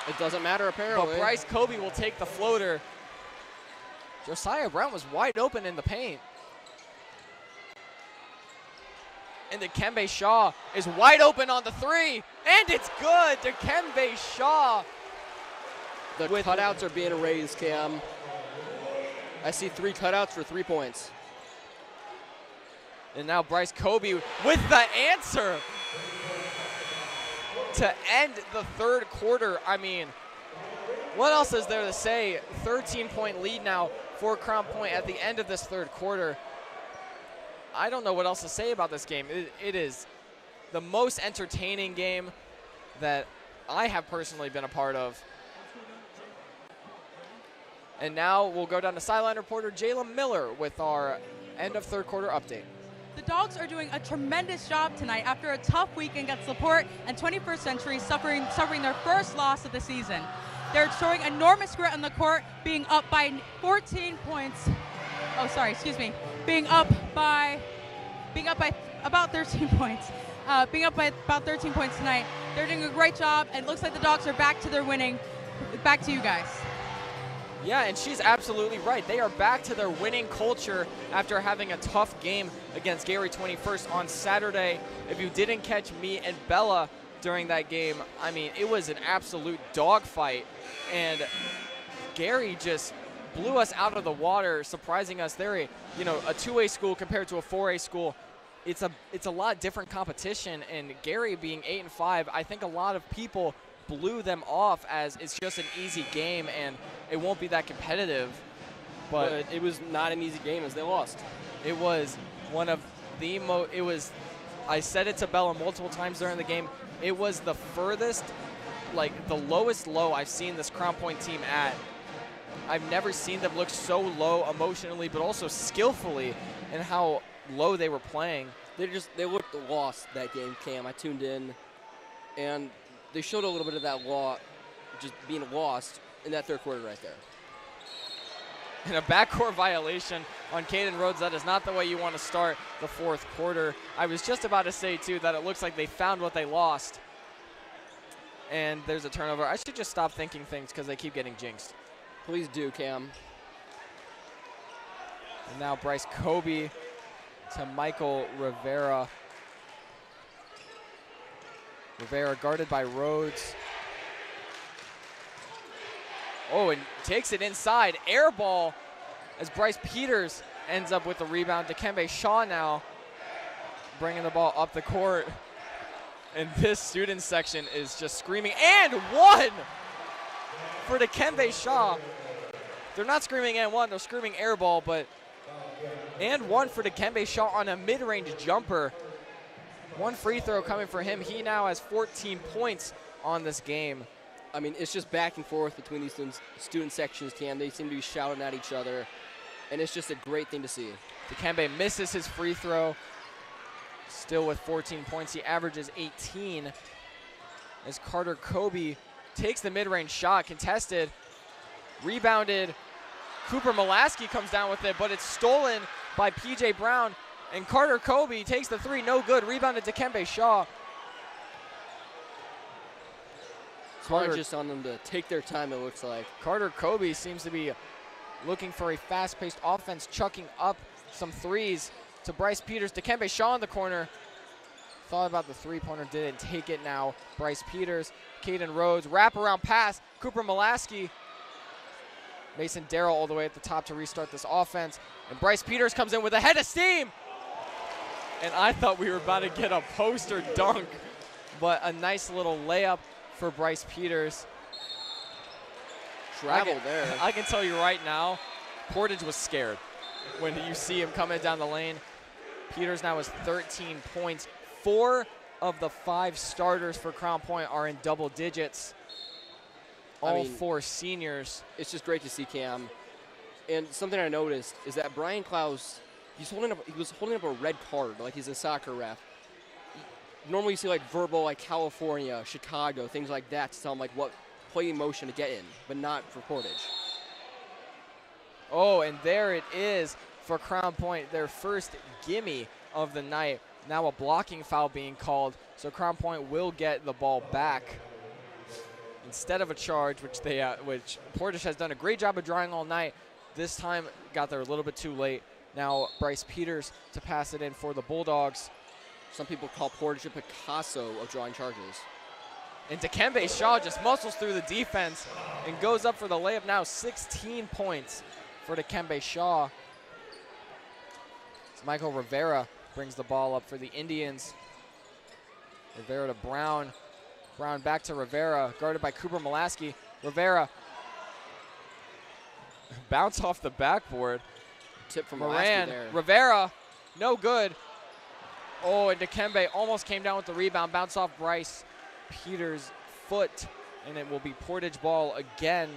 It doesn't matter apparently. But Bryce Kobe will take the floater. Josiah Brown was wide open in the paint. And Dikembe Shaw is wide open on the three, and it's good. Dikembe Shaw. The cutouts are being raised, Cam. I see 3 cutouts for 3 points. And now Bryce Kobe with the answer to end the third quarter. I mean, what else is there to say? 13-point lead now for Crown Point at the end of this third quarter. I don't know what else to say about this game. It is the most entertaining game that I have personally been a part of. And now we'll go down to sideline reporter Jayla Miller with our end of third quarter update. The Dogs are doing a tremendous job tonight after a tough week against LaPorte and 21st Century suffering their first loss of the season. They're showing enormous grit on the court, being up by 14 points. Oh, sorry, excuse me. Being up by about 13 points. Being up by about 13 points tonight. They're doing a great job, and it looks like the Dogs are back to their winning. Back to you guys. Yeah, and she's absolutely right. They are back to their winning culture after having a tough game against Gary 21st on Saturday. If you didn't catch me and Bella during that game, I mean, it was an absolute dogfight, and Gary just blew us out of the water, surprising us. They're a 2A school compared to a 4A school. It's a lot different competition, and Gary being 8-5, I think a lot of people blew them off as it's just an easy game and it won't be that competitive. But it was not an easy game as they lost. It was one of the I said it to Bella multiple times during the game, it was the furthest, like the lowest low I've seen this Crown Point team at. I've never seen them look so low emotionally, but also skillfully in how low they were playing. They looked lost that game, Cam. I tuned in, and they showed a little bit of that just being lost in that third quarter right there. And a backcourt violation on Caden Rhodes. That is not the way you want to start the fourth quarter. I was just about to say, too, that it looks like they found what they lost. And there's a turnover. I should just stop thinking things because they keep getting jinxed. Please do, Cam. And now Bryce Kobe to Michael Rivera. Rivera guarded by Rhodes. Oh, and takes it inside. Air ball as Bryce Peters ends up with the rebound. Dikembe Shaw now bringing the ball up the court. And this student section is just screaming, and one for Dikembe Shaw. They're not screaming and one, they're screaming air ball, but and one for Dikembe Shaw on a mid-range jumper. One free throw coming for him. He now has 14 points on this game. I mean, it's just back and forth between these student sections, Cam. They seem to be shouting at each other, and it's just a great thing to see. Dikembe misses his free throw, still with 14 points. He averages 18 as Carter Kobe takes the mid-range shot, contested, rebounded. Cooper Molaski comes down with it, but it's stolen by P.J. Brown, and Carter Kobe takes the three, no good. Rebounded to Dikembe Shaw. Carter just on them to take their time, it looks like. Carter Kobe seems to be looking for a fast-paced offense, chucking up some threes to Bryce Peters. Dikembe Shaw in the corner. Thought about the three-pointer, didn't take it now. Bryce Peters, Caden Rhodes, wraparound pass. Cooper Molaski. Mason Darrell all the way at the top to restart this offense. And Bryce Peters comes in with a head of steam. And I thought we were about to get a poster dunk, but a nice little layup for Bryce Peters. Travel there. I can tell you right now, Portage was scared when you see him coming down the lane. Peters now has 13 points. 4 of the 5 starters for Crown Point are in double digits. All 4 seniors. It's just great to see, Cam. And something I noticed is that Brian Klaus, he was holding up a red card like he's a soccer ref. Normally you see like verbal, like California, Chicago, things like that to tell them like what play motion to get in, but not for Portage. Oh, and there it is for Crown Point, their first gimme of the night. Now a blocking foul being called, so Crown Point will get the ball back instead of a charge, which Portage has done a great job of drawing all night. This time got there a little bit too late. Now Bryce Peters to pass it in for the Bulldogs. Some people call Portage a Picasso of drawing charges. And Dikembe Shaw just muscles through the defense and goes up for the layup now. 16 points for Dikembe Shaw. As Michael Rivera brings the ball up for the Indians. Rivera to Brown. Brown back to Rivera, guarded by Cooper Molaski. Rivera bounce off the backboard. Tip from Moran. there. Rivera, no good. Oh, and Dikembe almost came down with the rebound. Bounce off Bryce Peters' foot, and it will be Portage ball again.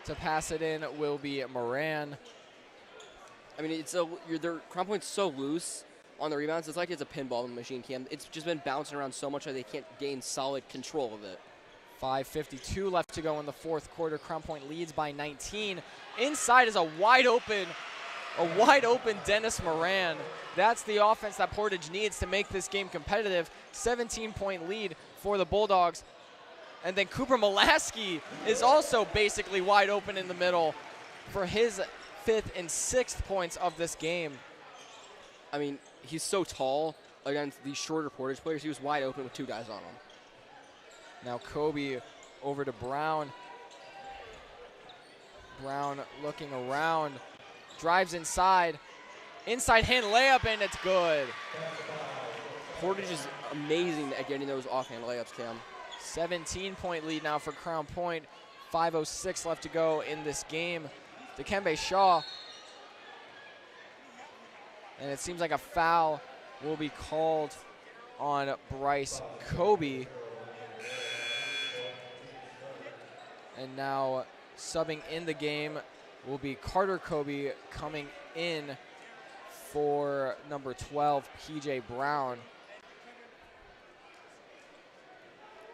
To pass it in will be Moran. I mean, their Crown Point's so loose on the rebounds. It's like it's a pinball machine, Cam. It's just been bouncing around so much that they can't gain solid control of it. 5:52 left to go in the fourth quarter. Crown Point leads by 19. Inside is a wide open Dennis Moran. That's the offense that Portage needs to make this game competitive. 17-point lead for the Bulldogs. And then Cooper Molaski is also basically wide open in the middle for his 5th and 6th points of this game. I mean, he's so tall against these shorter Portage players. He was wide open with 2 guys on him. Now Kobe over to Brown. Brown looking around, drives inside. Inside hand layup, and it's good. Portage is amazing at getting those offhand layups, Cam. 17-point lead now for Crown Point. 5:06 left to go in this game. Dikembe Shaw. And it seems like a foul will be called on Bryce Kobe. And now subbing in the game will be Carter Kobe coming in for number 12, P.J. Brown.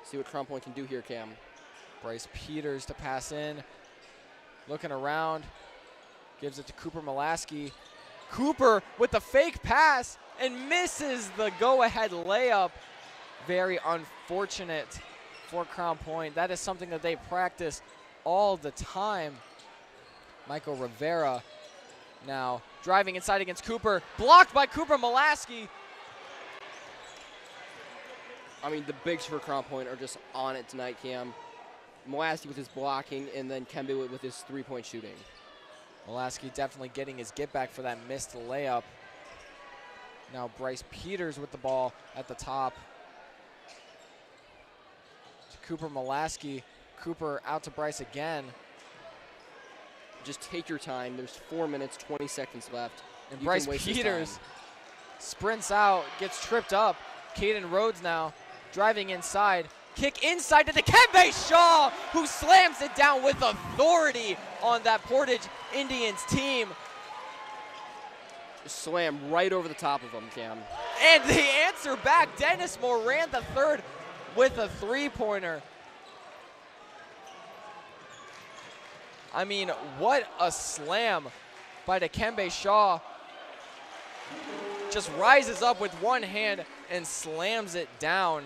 See what Crown Point can do here, Cam. Bryce Peters to pass in. Looking around. Gives it to Cooper Molaski. Cooper with the fake pass and misses the go-ahead layup. Very unfortunate for Crown Point. That is something that they practice all the time. Michael Rivera now driving inside against Cooper. Blocked by Cooper Molaski. I mean, the bigs for Crown Point are just on it tonight, Cam. Molaski with his blocking, and then Kembe with his 3-point shooting. Molaski definitely getting his get back for that missed layup. Now Bryce Peters with the ball at the top. To Cooper Molaski. Cooper out to Bryce again. Just take your time. There's 4 minutes, 20 seconds left. And You Bryce can waste this Peters time. sprints out, gets tripped up. Caden Rhodes now driving inside. Kick inside to Dikembe Shaw, who slams it down with authority on that Portage Indians team. Slam right over the top of him, Cam. And the answer back, Dennis Moran III with a three-pointer. I mean, what a slam by Dikembe Shaw. Just rises up with one hand and slams it down.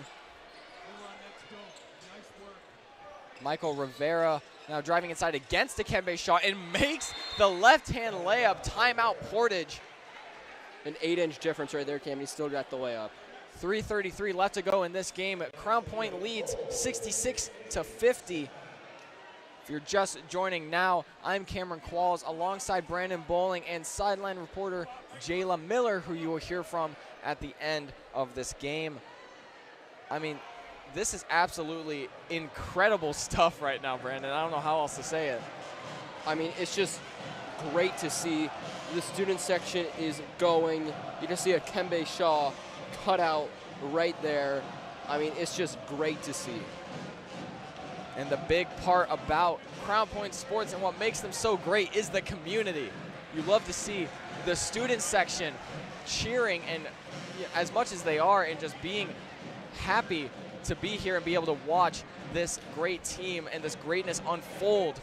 Michael Rivera now driving inside against Dikembe Shaw and makes the left-hand layup. Timeout Portage. An 8-inch difference right there, Cam. He still got the layup. 3:33 left to go in this game. Crown Point leads 66-50. If you're just joining now, I'm Cameron Qualls alongside Brandon Boling and sideline reporter Jayla Miller, who you will hear from at the end of this game. I mean, this is absolutely incredible stuff right now, Brandon. I don't know how else to say it. I mean, it's just great to see. The student section is going. You can see a Dikembe Shaw cut out right there. I mean, it's just great to see. And the big part about Crown Point sports and what makes them so great is the community. You love to see the student section cheering, and as much as they are, and just being happy to be here and be able to watch this great team and this greatness unfold,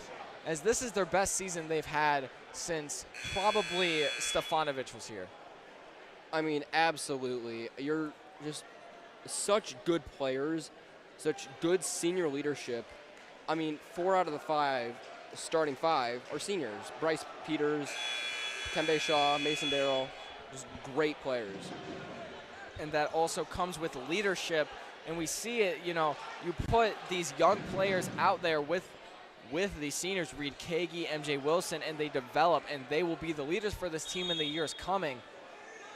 as this is their best season they've had since probably Stefanovic was here. I mean, absolutely. You're just such good players, such good senior leadership. I mean, 4 out of the 5, starting 5, are seniors. Bryce Peters, Dikembe Shaw, Mason Darrell, just great players. And that also comes with leadership. And we see it, you know, you put these young players out there with these seniors, Reed Kagi, MJ Wilson, and they develop, and they will be the leaders for this team in the years coming.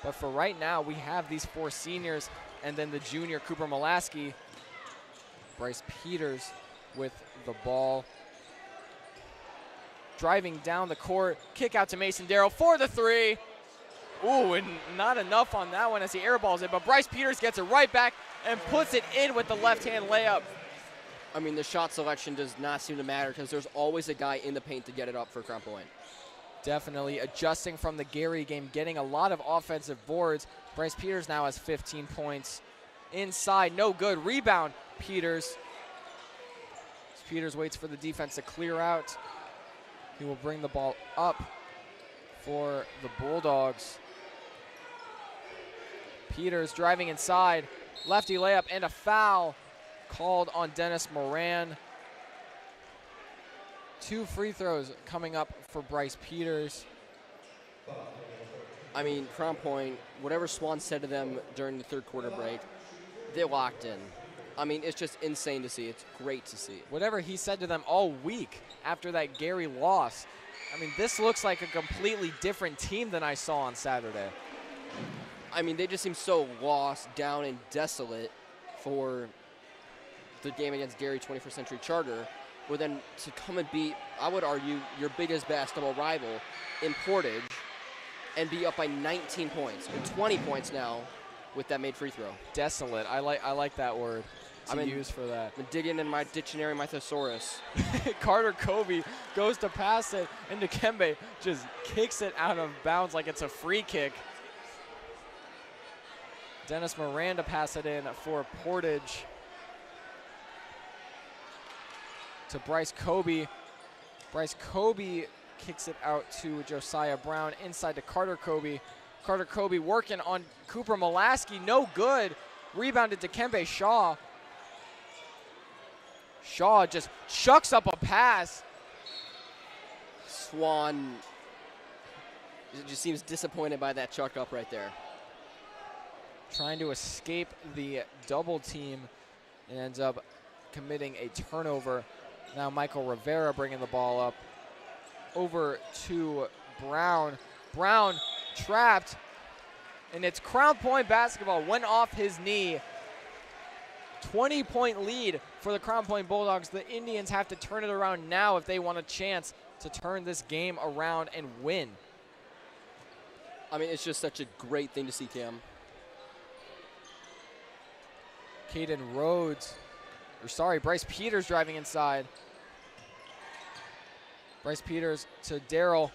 But for right now, we have these 4 seniors, and then the junior, Cooper Molaski, Bryce Peters with the ball. Driving down the court, kick out to Mason Darrell for the 3. Ooh, and not enough on that one as he airballs it, but Bryce Peters gets it right back and puts it in with the left-hand layup. I mean, the shot selection does not seem to matter because there's always a guy in the paint to get it up for Crown Point. Definitely adjusting from the Gary game, getting a lot of offensive boards. Bryce Peters now has 15 points. Inside, no good. Rebound, Peters. Peters waits for the defense to clear out. He will bring the ball up for the Bulldogs. Peters driving inside. Lefty layup and a foul called on Dennis Moran. 2 free throws coming up for Bryce Peters. I mean, Crown Point, whatever Swan said to them during the third quarter break, they locked in. I mean, it's just insane to see. It's great to see. Whatever he said to them all week after that Gary loss. I mean, this looks like a completely different team than I saw on Saturday. I mean, they just seem so lost, down, and desolate for the game against Gary 21st Century Charter, where then to come and beat, I would argue, your biggest basketball rival in Portage and be up by 19 points, or 20 points now with that made free throw. Desolate. I like that word to use for that. I'm digging in my dictionary, my thesaurus. Carter Kobe goes to pass it, and Dikembe just kicks it out of bounds like it's a free kick. Dennis Miranda pass it in for Portage to Bryce Kobe. Bryce Kobe kicks it out to Josiah Brown inside to Carter Kobe. Carter Kobe working on Cooper Molaski, no good. Rebounded to Dikembe Shaw. Shaw just chucks up a pass. Swan just seems disappointed by that chuck up right there. Trying to escape the double team and ends up committing a turnover. Now Michael Rivera bringing the ball up. over to Brown. Brown trapped, and it's Crown Point basketball. Went off his knee. 20-point lead for the Crown Point Bulldogs. The Indians have to turn it around now if they want a chance to turn this game around and win. I mean, it's just such a great thing to see, Cam. Bryce Peters driving inside. Bryce Peters to Daryl.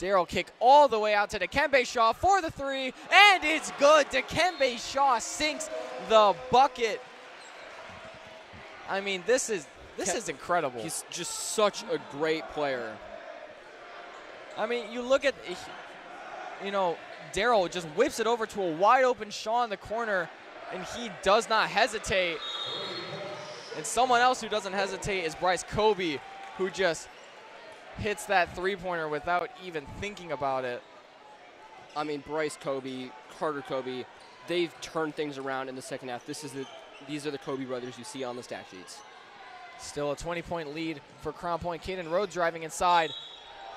Daryl kick all the way out to Dikembe Shaw for the three, and it's good. Dikembe Shaw sinks the bucket. I mean, this is incredible. He's just such a great player. I mean, you look at, Daryl just whips it over to a wide open Shaw in the corner, and he does not hesitate. And someone else who doesn't hesitate is Bryce Kobe, who just hits that three-pointer without even thinking about it. I mean, Bryce Kobe, Carter Kobe, they've turned things around in the second half. These are the Kobe brothers you see on the stat sheets. Still a 20-point lead for Crown Point. Caden Rhodes driving inside.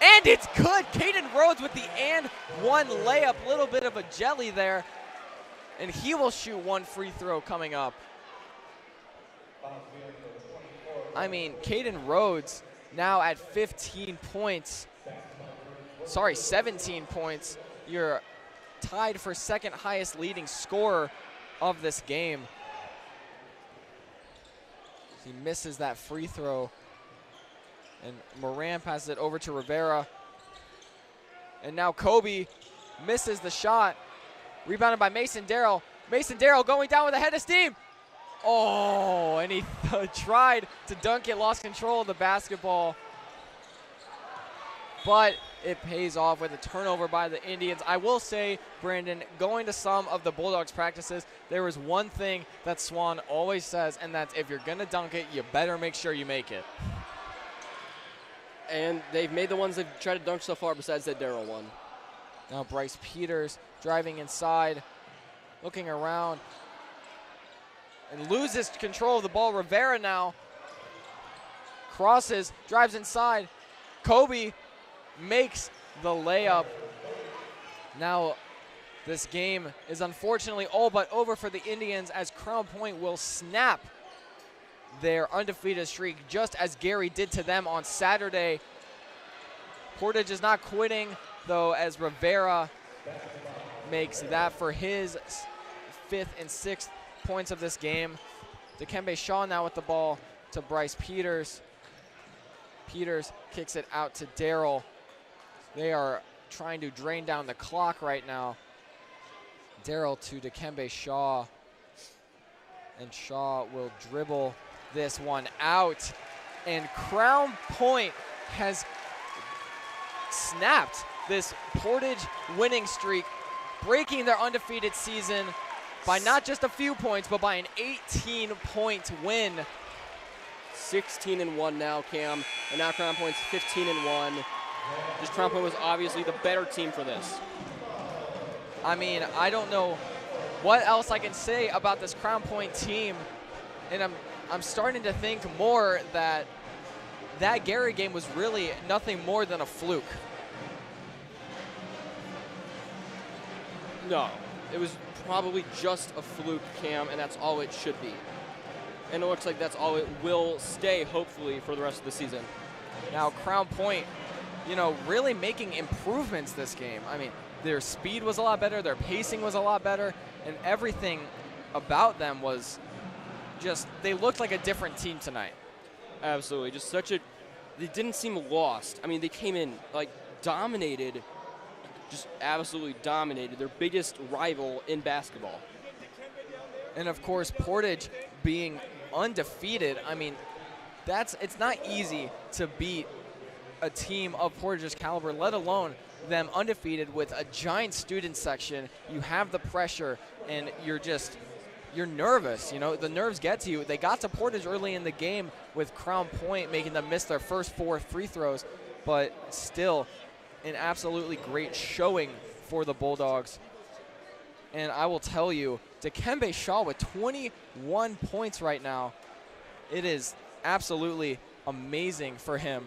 And it's good. Caden Rhodes with the and one layup. Little bit of a jelly there. And he will shoot one free throw coming up. I mean, Caden Rhodes now at 15 points. Sorry, 17 points. You're tied for second highest leading scorer of this game. He misses that free throw. And Moran passes it over to Rivera. And now Kobe misses the shot. Rebounded by Mason Darrell. Mason Darrell going down with a head of steam. Oh, and he tried to dunk it, lost control of the basketball. But it pays off with a turnover by the Indians. I will say, Brandon, going to some of the Bulldogs practices, there is one thing that Swan always says, and that's if you're going to dunk it, you better make sure you make it. And they've made the ones they've tried to dunk so far besides that Darrell one. Now Bryce Peters driving inside, looking around, and loses control of the ball. Rivera now crosses, drives inside. Kobe makes the layup. Now this game is unfortunately all but over for the Indians, as Crown Point will snap their undefeated streak just as Gary did to them on Saturday. Portage is not quitting though, as Rivera makes that for his 5th and 6th points of this game. Dikembe Shaw now with the ball to Bryce Peters. Peters kicks it out to Darrell. They are trying to drain down the clock right now. Darrell to Dikembe Shaw. And Shaw will dribble this one out. And Crown Point has snapped this Portage winning streak, breaking their undefeated season by not just a few points, but by an 18-point win. 16-1 now, Cam, and now Crown Point's 15-1. Just Crown Point was obviously the better team for this. I mean, I don't know what else I can say about this Crown Point team, and I'm starting to think more that Gary game was really nothing more than a fluke. No, it was probably just a fluke, Cam, and that's all it should be. And it looks like that's all it will stay, hopefully, for the rest of the season. Now, Crown Point, really making improvements this game. I mean, their speed was a lot better, their pacing was a lot better, and everything about them was just, they looked like a different team tonight. Absolutely, just they didn't seem lost. I mean, they came in, dominated, just absolutely dominated their biggest rival in basketball. And of course, Portage being undefeated, I mean, it's not easy to beat a team of Portage's caliber, let alone them undefeated with a giant student section. You have the pressure, and you're nervous. The nerves get to you. They got to Portage early in the game with Crown Point making them miss their first 4 free throws, but still an absolutely great showing for the Bulldogs. And I will tell you, Dikembe Shaw with 21 points right now. It is absolutely amazing for him.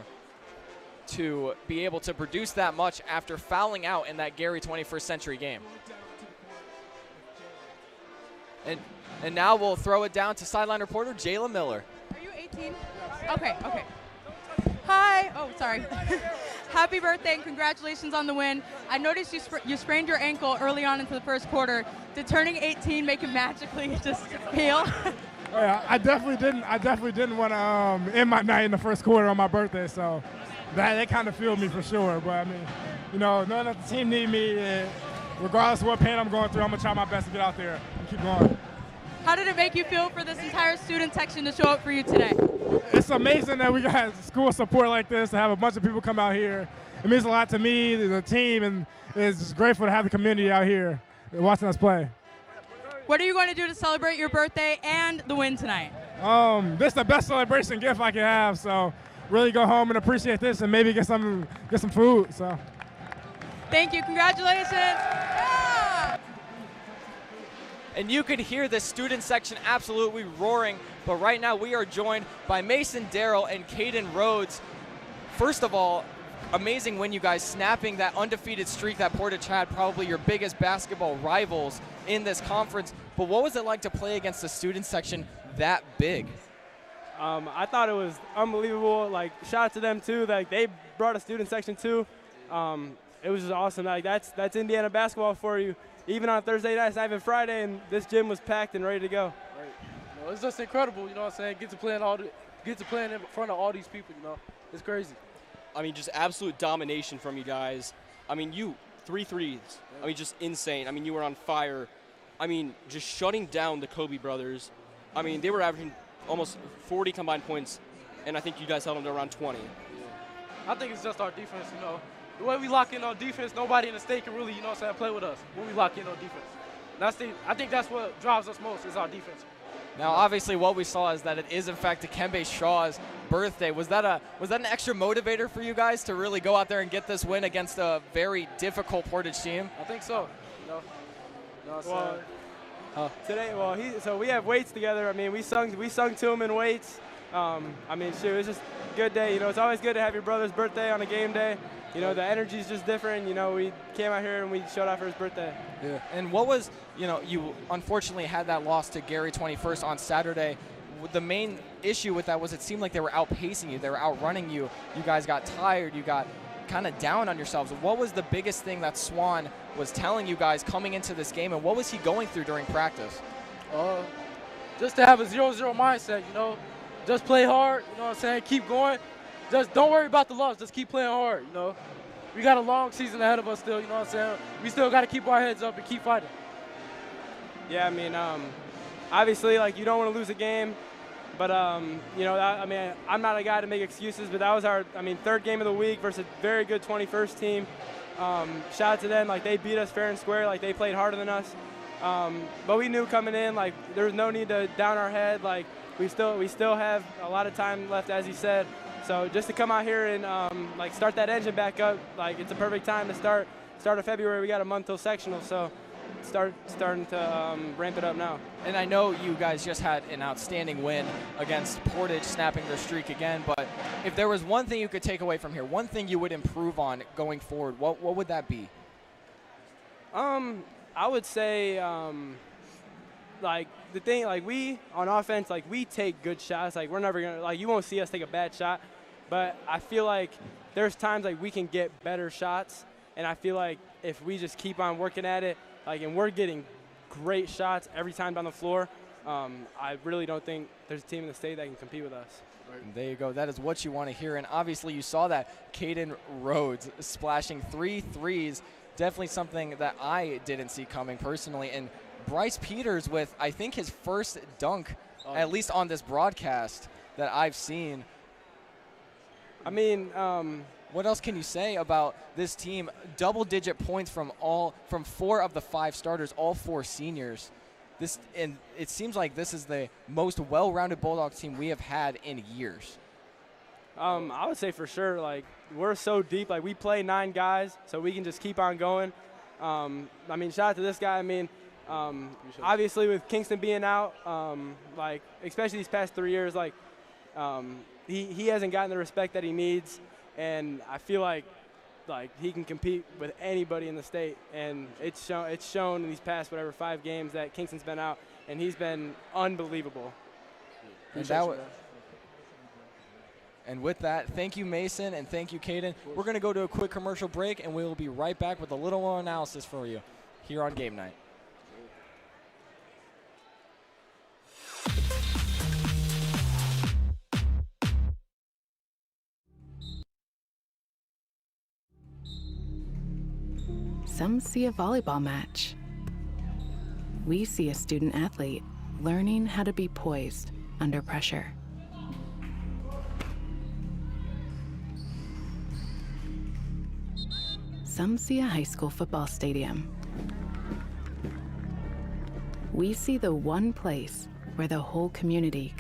to be able to produce that much after fouling out in that Gary 21st Century game. And now we'll throw it down to sideline reporter Jayla Miller. Are you 18? Okay. Hi. Oh, sorry. Happy birthday and congratulations on the win. I noticed you sprained your ankle early on into the first quarter. Did turning 18 make it magically just heal? Oh, yeah, I definitely didn't want to end my night in the first quarter on my birthday, so that kind of fueled me for sure. But I mean, knowing that the team need me, regardless of what pain I'm going through, I'm gonna try my best to get out there and keep going. How did it make you feel for this entire student section to show up for you today? It's amazing that we got school support like this, to have a bunch of people come out here. It means a lot to me, the team, and it's just grateful to have the community out here watching us play. What are you going to do to celebrate your birthday and the win tonight? This is the best celebration gift I can have, so really go home and appreciate this and maybe get some food. So. Thank you. Congratulations. Yeah! And you could hear the student section absolutely roaring, but right now we are joined by Mason Darrell and Caden Rhodes. First of all, amazing win, you guys, snapping that undefeated streak that Portage had, probably your biggest basketball rivals in this conference. But what was it like to play against the student section that big? I thought it was unbelievable. Like, shout out to them too. Like, they brought a student section too. It was just awesome. Like, that's Indiana basketball for you. Even on Thursday nights, not even Friday, and this gym was packed and ready to go. Right. It's just incredible. You know what I'm saying? Get to play in front of all these people. It's crazy. I mean, just absolute domination from you guys. I mean, 3 threes. I mean, just insane. I mean, you were on fire. I mean, just shutting down the Kobe brothers. I mean, they were averaging almost 40 combined points, and I think you guys held them to around 20. I think it's just our defense, The way we lock in on defense, nobody in the state can really, play with us when we lock in on defense. I think that's what drives us most is our defense. Now, obviously, what we saw is that it is, in fact, Dikembe Shaw's birthday. Was that an extra motivator for you guys to really go out there and get this win against a very difficult Portage team? I think so. Today, so we have weights together. I mean, we sung to him in weights. I mean, shoot, it's just a good day. It's always good to have your brother's birthday on a game day. The energy's just different. We came out here and we showed out for his birthday. Yeah. And what was, you unfortunately had that loss to Gary 21st on Saturday. The main issue with that was it seemed like they were outpacing you. They were outrunning you. You guys got tired. You got kind of down on yourselves. What was the biggest thing that Swan was telling you guys coming into this game, and what was he going through during practice? Just to have a 0-0 mindset, Just play hard, Keep going. Just don't worry about the loss. Just keep playing hard, We got a long season ahead of us still, We still got to keep our heads up and keep fighting. Yeah, I mean, obviously, you don't want to lose a game. But, I'm not a guy to make excuses, but that was our, third game of the week versus a very good 21st team. Shout out to them. They beat us fair and square. They played harder than us. But we knew coming in, there was no need to down our head. We still have a lot of time left, as he said. So just to come out here and start that engine back up, it's a perfect time to start of February. We got a month till sectional, so starting to ramp it up now. And I know you guys just had an outstanding win against Portage, snapping their streak again. But if there was one thing you could take away from here, one thing you would improve on going forward, what would that be? I would say the thing, we on offense, we take good shots. We're never gonna, you won't see us take a bad shot. But I feel like there's times we can get better shots, and I feel like if we just keep on working at it, and we're getting great shots every time down the floor, I really don't think there's a team in the state that can compete with us. Right. There you go. That is what you want to hear. And obviously you saw that Caden Rhodes splashing 3 threes. Definitely something that I didn't see coming personally. And Bryce Peters with, I think, his first dunk, at least on this broadcast, that I've seen. I mean, what else can you say about this team? Double-digit points from 4 of the 5 starters, all 4 seniors. And it seems like this is the most well-rounded Bulldogs team we have had in years. I would say for sure, we're so deep. We play 9 guys, so we can just keep on going. Shout out to this guy. Obviously with Kingston being out, especially these past 3 years, he hasn't gotten the respect that he needs. and I feel like he can compete with anybody in the state, and it's shown in these past 5 games that Kingston's been out, and he's been unbelievable. And with that, thank you, Mason, and thank you, Caden. We're going to go to a quick commercial break, and we will be right back with a little more analysis for you here on Game Night. Some see a volleyball match. We see a student athlete learning how to be poised under pressure. Some see a high school football stadium. We see the one place where the whole community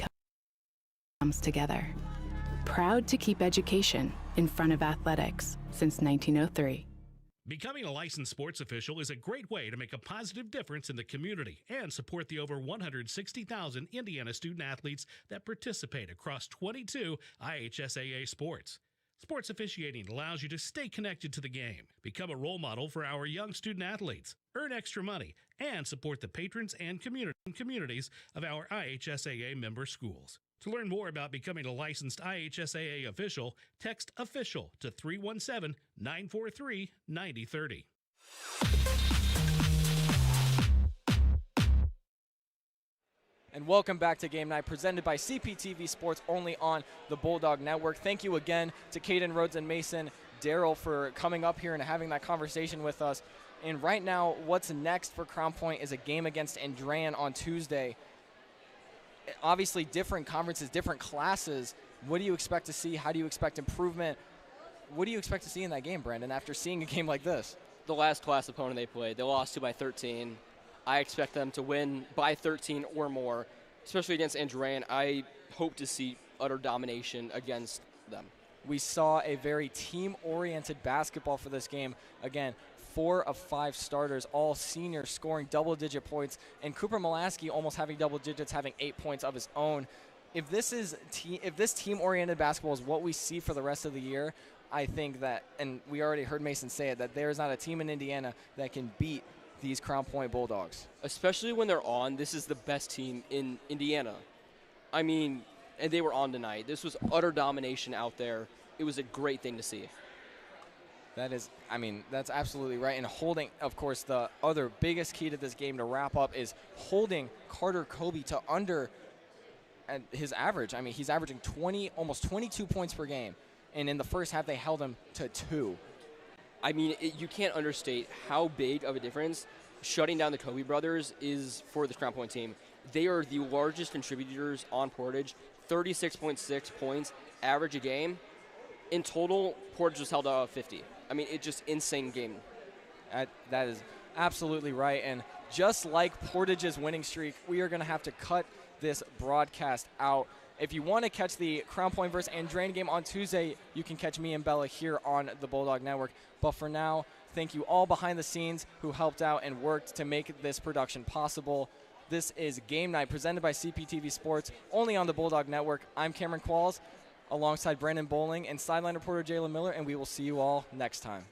comes together. Proud to keep education in front of athletics since 1903. Becoming a licensed sports official is a great way to make a positive difference in the community and support the over 160,000 Indiana student athletes that participate across 22 IHSAA sports. Sports officiating allows you to stay connected to the game, become a role model for our young student athletes, earn extra money, and support the patrons and communities of our IHSAA member schools. To learn more about becoming a licensed IHSAA official, text OFFICIAL to 317-943-9030. And welcome back to Game Night, presented by CPTV Sports, only on the Bulldog Network. Thank you again to Caden Rhodes and Mason Darrell for coming up here and having that conversation with us. And right now, what's next for Crown Point is a game against Andrean on Tuesday. Obviously, different conferences, different classes. What do you expect to see? How do you expect improvement? What do you expect to see in that game, Brandon, after seeing a game like this? The last class opponent they played, they lost to by 13. I expect them to win by 13 or more, especially against Andrean. I hope to see utter domination against them. We saw a very team-oriented basketball for this game. Again, 4 of 5 starters, all seniors, scoring double-digit points, and Cooper Molaski almost having double digits, having 8 points of his own. If this team-oriented basketball is what we see for the rest of the year, I think that, and we already heard Mason say it, that there is not a team in Indiana that can beat these Crown Point Bulldogs. Especially when they're on, this is the best team in Indiana. I mean, and they were on tonight. This was utter domination out there. It was a great thing to see. That's absolutely right. And holding, of course, the other biggest key to this game to wrap up is holding Carter Kobe to under his average. I mean, he's averaging almost 22 points per game. And in the first half, they held him to 2. I mean, you can't understate how big of a difference shutting down the Kobe brothers is for the Crown Point team. They are the largest contributors on Portage, 36.6 points average a game. In total, Portage was held to 50. I mean, it's just insane game. That is absolutely right. And just like Portage's winning streak, we are going to have to cut this broadcast out. If you want to catch the Crown Point versus Andrean game on Tuesday, you can catch me and Bella here on the Bulldog Network. But for now, thank you all behind the scenes who helped out and worked to make this production possible. This is Game Night, presented by CPTV Sports, only on the Bulldog Network. I'm Cameron Qualls, alongside Brandon, Boling, and sideline reporter Jayla Miller, and we will see you all next time.